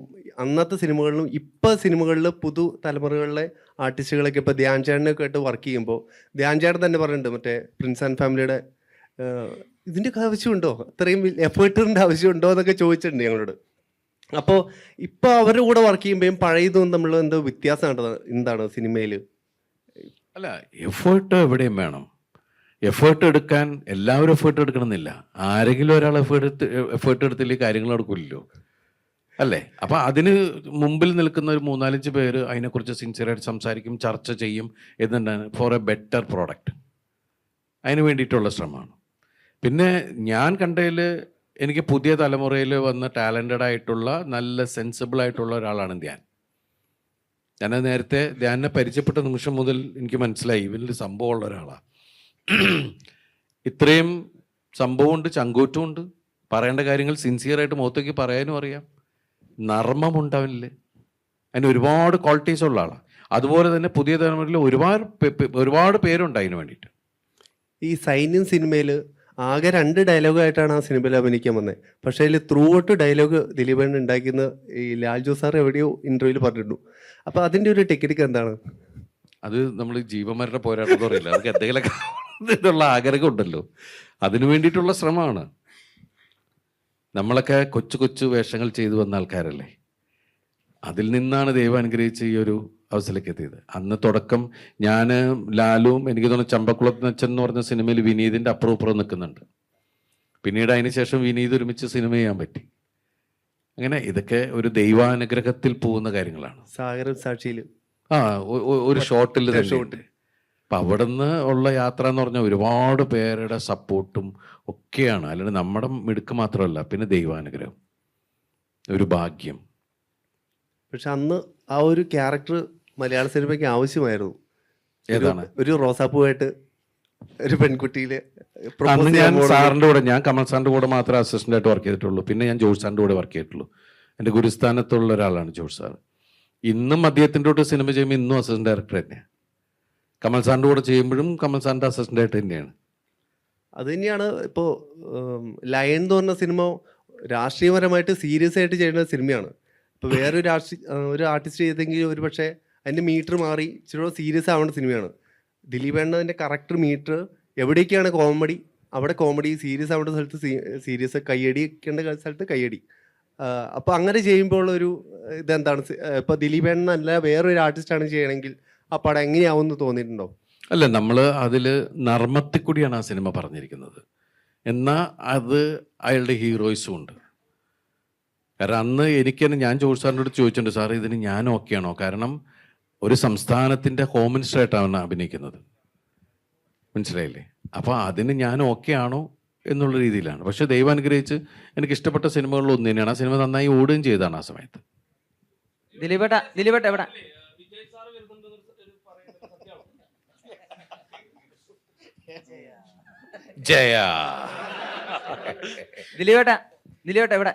അന്നത്തെ സിനിമകളിലും ഇപ്പോൾ സിനിമകളിൽ പുതു തലമുറകളിലെ ആർട്ടിസ്റ്റുകളൊക്കെ ഇപ്പോൾ ധ്യാൻ ചേട്ടനൊക്കെ ആയിട്ട് വർക്ക് ചെയ്യുമ്പോൾ ധ്യാൻ ചേട്ടൻ തന്നെ പറഞ്ഞിട്ടുണ്ട്, മറ്റേ പ്രിൻസ് ആൻഡ് ഫാമിലിയുടെ ഇതിൻ്റെയൊക്കെ ആവശ്യമുണ്ടോ, അത്രയും എഫേർട്ടിൻ്റെ ആവശ്യമുണ്ടോ എന്നൊക്കെ ചോദിച്ചിട്ടുണ്ട് ഞങ്ങളോട്. അപ്പോൾ ഇപ്പോൾ അവരുടെ കൂടെ വർക്ക് ചെയ്യുമ്പോഴും പഴയതും തമ്മിൽ എന്തോ വ്യത്യാസമാണ് എന്താണ് സിനിമയിൽ? അല്ല, എഫേർട്ട് എവിടെയും വേണം. എഫേർട്ട് എടുക്കാൻ എല്ലാവരും എഫേർട്ട് എടുക്കണമെന്നില്ല. ആരെങ്കിലും ഒരാൾ എഫേർട്ട് എടുത്തില്ലേ കാര്യങ്ങൾ നടക്കില്ലല്ലോ, അല്ലേ? അപ്പം അതിന് മുമ്പിൽ നിൽക്കുന്ന ഒരു 3-4 പേര് അതിനെക്കുറിച്ച് സിൻസിയറായിട്ട് സംസാരിക്കും, ചർച്ച ചെയ്യും, എന്നുണ്ടാണ് ഫോർ എ ബെറ്റർ പ്രോഡക്റ്റ്. അതിന് വേണ്ടിയിട്ടുള്ള ശ്രമമാണ്. പിന്നെ ഞാൻ കണ്ടതിൽ എനിക്ക് പുതിയ തലമുറയിൽ വന്ന ടാലൻറ്റഡ് ആയിട്ടുള്ള നല്ല സെൻസിബിൾ ആയിട്ടുള്ള ഒരാളാണ് ധ്യാൻ. ഞാൻ നേരത്തെ ധ്യാനെ പരിചയപ്പെട്ട നിമിഷം മുതൽ എനിക്ക് മനസ്സിലായി ഇവനിൽ സംഭവമുള്ള ഒരാളാണ്. ഇത്രയും സംഭവമുണ്ട്, ചങ്കൂറ്റമുണ്ട്, പറയേണ്ട കാര്യങ്ങൾ സിൻസിയറായിട്ട് മുഖത്തേക്ക് പറയാനും അറിയാം, നർമ്മമുണ്ടവനിൽ. അതിന് ഒരുപാട് ക്വാളിറ്റീസ് ഉള്ള ആളാണ്. അതുപോലെ തന്നെ പുതിയ തലമുറയിൽ ഒരുപാട് പേരുണ്ട് അതിന് വേണ്ടിയിട്ട്. ഈ സൈന്യം സിനിമയിൽ ആകെ 2 ഡയലോഗായിട്ടാണ് ആ സിനിമയിൽ അഭിനയിക്കാൻ വന്നത്. പക്ഷേ അതിൽ ത്രൂ ഔട്ട് ഡയലോഗ് ദിലീപേണ്ണൻ ഉണ്ടാക്കുന്ന ഈ ലാൽ ജോസ് സാർ എവിടെയോ ഇൻ്റർവ്യൂവിൽ പറഞ്ഞിട്ടുണ്ട്. അപ്പോൾ അതിൻ്റെ ഒരു ടെക്നിക്ക് എന്താണ്? അത് നമ്മൾ ജീവന്മാരുടെ പോരാട്ടം പറയില്ല, അവർക്ക് എന്തെങ്കിലുമൊക്കെ ഇതുള്ള ആഗ്രഹം ഉണ്ടല്ലോ, അതിനു വേണ്ടിയിട്ടുള്ള ശ്രമമാണ്. നമ്മളൊക്കെ കൊച്ചു കൊച്ചു വേഷങ്ങൾ ചെയ്തു വന്ന ആൾക്കാരല്ലേ. അതിൽ നിന്നാണ് ദൈവം അനുഗ്രഹിച്ച് ഈ ഒരു അവസ്ഥയിലേക്ക് എത്തിയത്. അന്ന് തുടക്കം ഞാൻ ലാലും എനിക്ക് തോന്നുന്നു ചമ്പക്കുളത്തച്ഛൻ എന്ന് പറഞ്ഞ സിനിമയിൽ വിനീതിൻ്റെ അപ്പുറം നിൽക്കുന്നുണ്ട്. പിന്നീട് അതിന് ശേഷം വിനീത് ഒരുമിച്ച് സിനിമ ചെയ്യാൻ പറ്റി. അങ്ങനെ ഇതൊക്കെ ഒരു ദൈവാനുഗ്രഹത്തിൽ പോകുന്ന കാര്യങ്ങളാണ്. സാഗരം സാക്ഷിയിൽ ഒരു ഷോട്ടിൽ തന്നെ. അപ്പം അവിടെ നിന്ന് ഉള്ള യാത്ര എന്ന് പറഞ്ഞാൽ ഒരുപാട് പേരുടെ സപ്പോർട്ടും ഒക്കെയാണ്. അല്ലാണ്ട് നമ്മുടെ മിടുക്ക് മാത്രമല്ല, പിന്നെ ദൈവാനുഗ്രഹം, ഒരു ഭാഗ്യം. പക്ഷെ അന്ന് ആ ഒരു ക്യാരക്ടർ മലയാള സിനിമയ്ക്ക് ആവശ്യമായിരുന്നു. ഏതാണ്? ഒരു റോസാപ്പൂവായിട്ട് ഒരു പെൺകുട്ടിയിലെ അന്ന് ഞാൻ സാറിൻ്റെ കൂടെ, ഞാൻ കമൽ സാറിൻ്റെ കൂടെ മാത്രമേ അസിസ്റ്റൻ്റ് ആയിട്ട് വർക്ക് ചെയ്തിട്ടുള്ളൂ. പിന്നെ ഞാൻ ജോർജ് സാറിൻ്റെ കൂടെ വർക്ക് ചെയ്തിട്ടുള്ളൂ. എൻ്റെ ഗുരുസ്ഥാനത്തുള്ള ഒരാളാണ് ജോർജ് സാർ. ഇന്നും അദ്ദേഹത്തിൻ്റെ കൂടെ സിനിമ ചെയ്യുമ്പോൾ ഇന്നും അസിസ്റ്റന്റ് ഡയറക്ടർ തന്നെയാണ്. കമൽ സാറിൻ്റെ കൂടെ ചെയ്യുമ്പോഴും കമൽ സാറിൻ്റെ അസിസ്റ്റന്റ് ആയിട്ട് തന്നെയാണ്. അത് തന്നെയാണ് ഇപ്പോൾ ലയൺ എന്ന് പറഞ്ഞ സിനിമ രാഷ്ട്രീയപരമായിട്ട് സീരിയസ് ആയിട്ട് ചെയ്യുന്ന സിനിമയാണ്. ഇപ്പോൾ വേറൊരു ഒരു ആർട്ടിസ്റ്റ് ചെയ്തെങ്കിൽ ഒരു പക്ഷേ അതിൻ്റെ മീറ്റർ മാറി ഇച്ചിരി സീരിയസ് ആവേണ്ട സിനിമയാണ്. ദിലീപേണ്ണൻ്റെ കറക്റ്റ് മീറ്റർ എവിടേക്കാണ് കോമഡി അവിടെ കോമഡി, സീരിയസ് ആവേണ്ട സ്ഥലത്ത് സീരിയസ്, കയ്യടിക്കേണ്ട സ്ഥലത്ത് കയ്യടി. അപ്പോൾ അങ്ങനെ ചെയ്യുമ്പോൾ ഒരു ഇതെന്താണ്, ഇപ്പോൾ ദിലീപേണ്ണല്ല വേറൊരു ആർട്ടിസ്റ്റാണ് ചെയ്യണമെങ്കിൽ ആ പടം എങ്ങനെയാവുമെന്ന് തോന്നിയിട്ടുണ്ടോ? അല്ല, നമ്മൾ അതിൽ നർമ്മത്തിൽ കൂടിയാണ് ആ സിനിമ പറഞ്ഞിരിക്കുന്നത്. എന്നാൽ അത് അയാളുടെ ഹീറോയിസും ഉണ്ട്. കാരണം അന്ന് എനിക്ക് തന്നെ, ഞാൻ ജോർജ് സാറിനോട് ചോദിച്ചിട്ടുണ്ട്, സാർ ഇതിന് ഞാൻ ഓക്കെ ആണോ? കാരണം ഒരു സംസ്ഥാനത്തിൻ്റെ ഹോം മിനിസ്റ്റർ ആയിട്ടാണ് അഭിനയിക്കുന്നത്, മനസ്സിലായില്ലേ? അപ്പോൾ അതിന് ഞാൻ ഓക്കെ ആണോ എന്നുള്ള രീതിയിലാണ്. പക്ഷെ ദൈവം അനുഗ്രഹിച്ച് എനിക്ക് ഇഷ്ടപ്പെട്ട സിനിമകളിൽ ഒന്ന് തന്നെയാണ്. ആ സിനിമ നന്നായി ഓടുകയും ചെയ്താണ് ആ സമയത്ത്. ദിലീപേട്ട എവിടെ? ജയ ദിലീപേട്ട എവിടെ?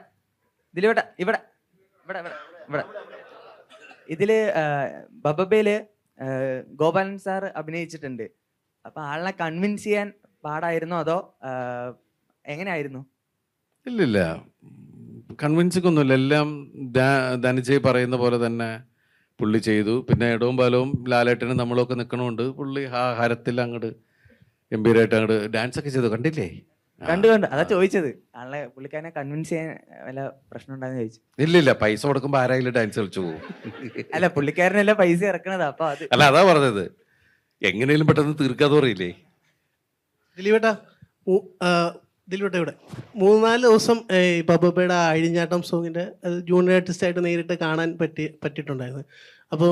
ദിലീപേട്ട ഇവിടെ. ഇതില് ബബബയില് ഗോപാലൻ സാർ അഭിനയിച്ചിട്ടുണ്ട്. അപ്പൊ ആളിനെ കൺവിൻസ് ചെയ്യാൻ പാടായിരുന്നോ അതോ എങ്ങനെയായിരുന്നു? ഇല്ലില്ല, കൺവിൻസിങ് ഒന്നുമില്ല. എല്ലാം ധനജയ് പറയുന്ന പോലെ തന്നെ പുള്ളി ചെയ്തു. പിന്നെ ഇടവും പാലവും ലാലേട്ടനും നമ്മളൊക്കെ നിൽക്കണോണ്ട് പുള്ളി ഹരത്തിൽ അങ്ങോട്ട് ഗംഭീരമായിട്ട് അങ്ങോട്ട് ഡാൻസ് ഒക്കെ ചെയ്തു. കണ്ടില്ലേ? കണ്ടു. അതാ ചോദിച്ചത്, ആളെ പുള്ളിക്കാരനെ കൺവിൻസ് ചെയ്യാൻ വല്ല പ്രശ്നം ഉണ്ടായെന്ന് ചോദിച്ചു. ഇല്ലില്ല, പൈസ കൊടുക്കുമ്പോൾ ആരായാലും ഡാൻസ് കളിച്ചു പോകും. അല്ല, പുള്ളിക്കാരനല്ല പൈസ ഇറക്കണത്. അപ്പൊ അത് അല്ല, അതാ പറഞ്ഞത്, എങ്ങനെയും പെട്ടെന്ന് തീർക്കാതെ പറയില്ലേ. ദിലീപേട്ട ഇവിടെ 3-4 ദിവസം ബബബയുടെ അഴിഞ്ഞാട്ടം സോങ്ങിൻ്റെ ജൂനിയർ ആർട്ടിസ്റ്റായിട്ട് നേരിട്ട് കാണാൻ പറ്റിയിട്ടുണ്ടായിരുന്നു. അപ്പം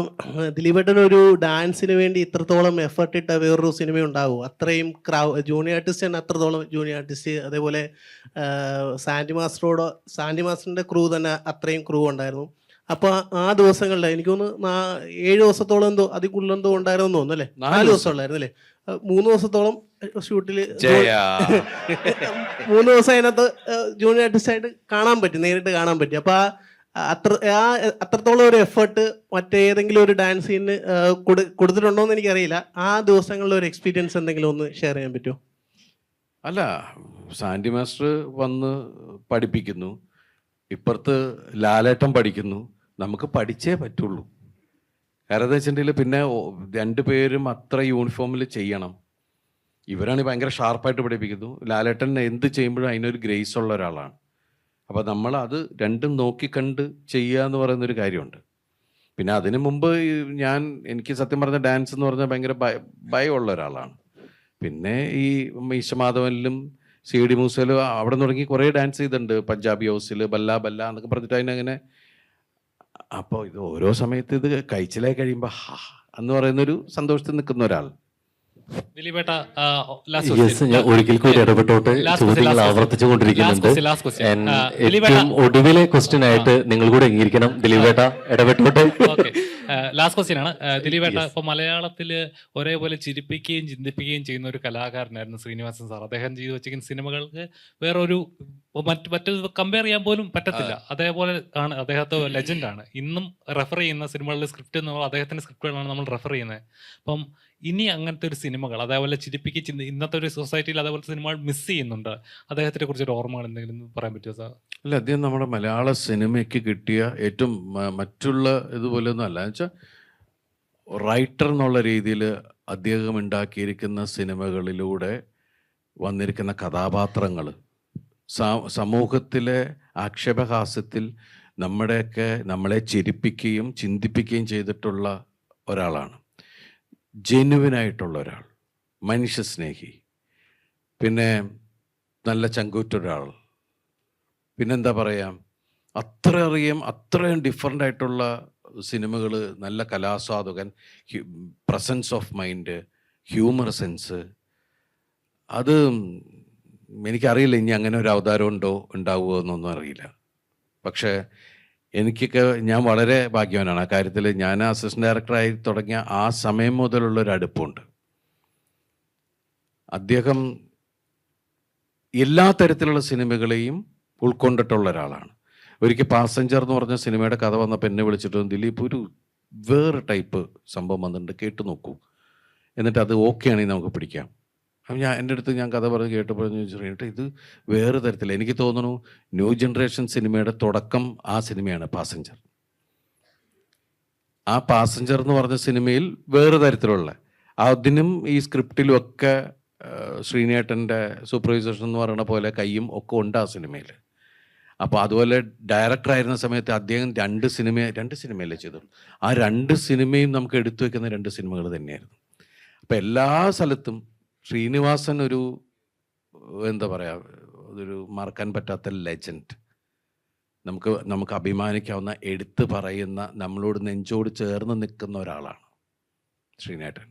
ദിലീപേട്ടൻ ഒരു ഡാൻസിന് വേണ്ടി ഇത്രത്തോളം എഫർട്ട് ഇട്ട വേറൊരു സിനിമ ഉണ്ടാകുമോ? അത്രയും ജൂനിയർ ആർട്ടിസ്റ്റ് തന്നെ, അത്രത്തോളം ജൂനിയർ ആർട്ടിസ്റ്റ്, അതേപോലെ സാൻഡി മാസ്റ്ററിൻ്റെ ക്രൂ തന്നെ അത്രയും ക്രൂ ഉണ്ടായിരുന്നു. അപ്പോൾ ആ ദിവസങ്ങളിൽ എനിക്ക് തോന്നുന്നു 7 ദിവസത്തോളം എന്തോ അതിൽ കൂടുതലെന്തോ ഉണ്ടായിരുന്നു തോന്നുന്നു അല്ലേ? 4 ദിവസം ഉള്ളായിരുന്നു അല്ലേ? 3 ദിവസത്തോളം ഷൂട്ടിൽ 3 ദിവസം അതിനകത്ത് ജൂനിയർ ആർട്ടിസ്റ്റായിട്ട് കാണാൻ പറ്റി, നേരിട്ട് കാണാൻ പറ്റി. അപ്പോൾ അത്രത്തോളം ഒരു എഫേർട്ട് മറ്റേതെങ്കിലും ഒരു ഡാൻസ് സീനിന് കൊടുത്തിട്ടുണ്ടോ എന്ന് എനിക്കറിയില്ല. ആ ദിവസങ്ങളിലെ ഒരു എക്സ്പീരിയൻസ് എന്തെങ്കിലും ഒന്ന് ഷെയർ ചെയ്യാൻ പറ്റുമോ? അല്ല, സാൻഡി മാസ്റ്റർ വന്ന് പഠിപ്പിക്കുന്നു, ഇപ്പുറത്ത് ലാലേട്ടൻ പഠിക്കുന്നു, നമുക്ക് പഠിച്ചേ പറ്റുള്ളൂ. കാരണം എന്താ വെച്ചിട്ടുണ്ടെങ്കിൽ പിന്നെ 2 പേരും അത്ര യൂണിഫോമിൽ ചെയ്യണം. ഇവരാണ് ഭയങ്കര ഷാർപ്പായിട്ട് പഠിപ്പിക്കുന്നു. ലാലേട്ടൻ എന്ത് ചെയ്യുമ്പോഴും അതിനൊരു ഗ്രേസ് ഉള്ള ഒരാളാണ്. അപ്പോൾ നമ്മൾ അത് രണ്ടും നോക്കിക്കണ്ട് ചെയ്യുക എന്ന് പറയുന്നൊരു കാര്യമുണ്ട്. പിന്നെ അതിനു മുമ്പ് എനിക്ക് സത്യം പറഞ്ഞ ഡാൻസ് എന്ന് പറഞ്ഞാൽ ഭയങ്കര ഭയമുള്ള ഒരാളാണ്. പിന്നെ ഈ മീശമാധവനിലും CD മൂസയിലും അവിടെ തുടങ്ങി കുറേ ഡാൻസ് ചെയ്തിട്ടുണ്ട്. പഞ്ചാബി ഹൗസിൽ ബല്ല ബല്ല എന്നൊക്കെ പറഞ്ഞിട്ട് അതിനങ്ങനെ. അപ്പോൾ ഇത് ഓരോ സമയത്ത് ഇത് കഴിച്ചിലായി കഴിയുമ്പോൾ എന്ന് പറയുന്നൊരു സന്തോഷത്തിൽ നിൽക്കുന്ന ഒരാൾ. ദിലീപേട്ട, ഞാൻ ഒരിക്കൽ കൂടി ഇടപെട്ടോട്ട് ചോദ്യങ്ങൾ ആവർത്തിച്ചുകൊണ്ടിരിക്കുന്നുണ്ട്. ഏറ്റവും ഒടുവിലെ ക്വസ്റ്റ്യൻ ആയിട്ട് നിങ്ങൾ കൂടെ അംഗീകരിക്കണം. ദിലീപേട്ട ഇടപെട്ടോട്ടെ. ലാസ്റ്റ് ക്വസ്റ്റ്യൻ ആണ്. ദിലീപേട്ട, ഇപ്പൊ മലയാളത്തില് ഒരേപോലെ ചിരിപ്പിക്കുകയും ചിന്തിപ്പിക്കുകയും ചെയ്യുന്ന ഒരു കലാകാരനായിരുന്നു ശ്രീനിവാസൻ സാർ. അദ്ദേഹം ചെയ്തു വെച്ചിരിക്കുന്ന സിനിമകൾക്ക് വേറൊരു മറ്റൊരു കമ്പയർ ചെയ്യാൻ പോലും പറ്റത്തില്ല. അതേപോലെ ആണ്, അദ്ദേഹത്തെ ലെജൻഡാണ്. ഇന്നും റെഫർ ചെയ്യുന്ന സിനിമകളിലെ സ്ക്രിപ്റ്റ് എന്ന് പറഞ്ഞാൽ അദ്ദേഹത്തിന്റെ സ്ക്രിപ്റ്റുകളാണ് നമ്മൾ റെഫർ ചെയ്യുന്നത്. അപ്പം ഇനി അങ്ങനത്തെ ഒരു സിനിമകൾ അതേപോലെ ചിരിപ്പിക്കുക ഇന്നത്തെ ഒരു സൊസൈറ്റിയിൽ അതേപോലത്തെ സിനിമകൾ മിസ് ചെയ്യുന്നുണ്ട്. അദ്ദേഹത്തിനെ കുറിച്ചൊരു ഓർമ്മകൾ എന്തെങ്കിലും പറയാൻ പറ്റുമോ സാർ? അല്ല, അദ്ദേഹം നമ്മുടെ മലയാള സിനിമയ്ക്ക് കിട്ടിയ ഏറ്റവും മറ്റുള്ള ഇതുപോലെ ഒന്നും അല്ല. എന്നുവെച്ചാൽ റൈറ്റർ എന്നുള്ള രീതിയിൽ അദ്ദേഹം ഉണ്ടാക്കിയിരിക്കുന്ന സിനിമകളിലൂടെ വന്നിരിക്കുന്ന കഥാപാത്രങ്ങൾ സമൂഹത്തിലെ ആക്ഷേപഹാസ്യത്തിൽ നമ്മളെ ചിരിപ്പിക്കുകയും ചിന്തിപ്പിക്കുകയും ചെയ്തിട്ടുള്ള ഒരാളാണ്. ജെന്യുവിനായിട്ടുള്ള ഒരാൾ, മനുഷ്യസ്നേഹി, പിന്നെ നല്ല ചങ്കൂറ്റൊരാൾ, പിന്നെന്താ പറയുക, അത്രയും ഡിഫറെൻ്റ് ആയിട്ടുള്ള സിനിമകൾ, നല്ല കലാസ്വാദകൻ, presence of mind, humour sense. അത് എനിക്കറിയില്ല ഇനി അങ്ങനെ ഒരു അവതാരം ഉണ്ടാവുമോ എന്നൊന്നും അറിയില്ല. പക്ഷേ ഞാൻ വളരെ ഭാഗ്യവാനാണ് ആ കാര്യത്തിൽ. ഞാൻ അസിസ്റ്റന്റ് ഡയറക്ടറായി തുടങ്ങിയ ആ സമയം മുതലുള്ളൊരു അടുപ്പമുണ്ട്. അദ്ദേഹം എല്ലാ തരത്തിലുള്ള സിനിമകളെയും ഉൾക്കൊണ്ടിട്ടുള്ള ഒരാളാണ്. ഒരിക്കൽ പാസഞ്ചർ എന്ന് പറഞ്ഞ സിനിമയുടെ കഥ വന്നപ്പോൾ എന്നെ വിളിച്ചിട്ട്, ദിലീപ് ഒരു വേറെ ടൈപ്പ് സംഭവം വന്നിട്ടുണ്ട്, കേട്ട് നോക്കൂ, എന്നിട്ട് അത് ഓക്കെ ആണെങ്കിൽ നമുക്ക് പിടിക്കാം. അപ്പം എൻ്റെ അടുത്ത് ഞാൻ കഥ പറഞ്ഞ് കേട്ടപ്പോൾ ചോദിച്ചിട്ട് ഇത് വേറെ തരത്തിൽ. എനിക്ക് തോന്നുന്നു ന്യൂ ജനറേഷൻ സിനിമയുടെ തുടക്കം ആ സിനിമയാണ് പാസഞ്ചർ. ആ പാസഞ്ചർ എന്ന് പറഞ്ഞ സിനിമയിൽ വേറെ തരത്തിലുള്ള അതിനും ഈ സ്ക്രിപ്റ്റിലും ഒക്കെ ശ്രീനേട്ടൻ്റെ സൂപ്പർവൈസേഷൻ എന്ന് പറയുന്ന പോലെ കയ്യും ഒക്കെ ഉണ്ട് ആ സിനിമയിൽ. അപ്പോൾ അതുപോലെ ഡയറക്ടറായിരുന്ന സമയത്ത് അദ്ദേഹം 2 സിനിമയല്ലേ ചെയ്തുള്ളൂ. ആ 2 സിനിമയും നമുക്ക് എടുത്തു വെക്കുന്ന 2 സിനിമകൾ തന്നെയായിരുന്നു. അപ്പോൾ എല്ലാ സ്ഥലത്തും ശ്രീനിവാസൻ എന്താ പറയുക, അതൊരു മറക്കാൻ പറ്റാത്ത ലെജൻഡ്. നമുക്ക് അഭിമാനിക്കാവുന്ന, എടുത്തു പറയുന്ന, നമ്മളോട് നെഞ്ചോട് ചേർന്ന് നിൽക്കുന്ന ഒരാളാണ് ശ്രീനേട്ടൻ.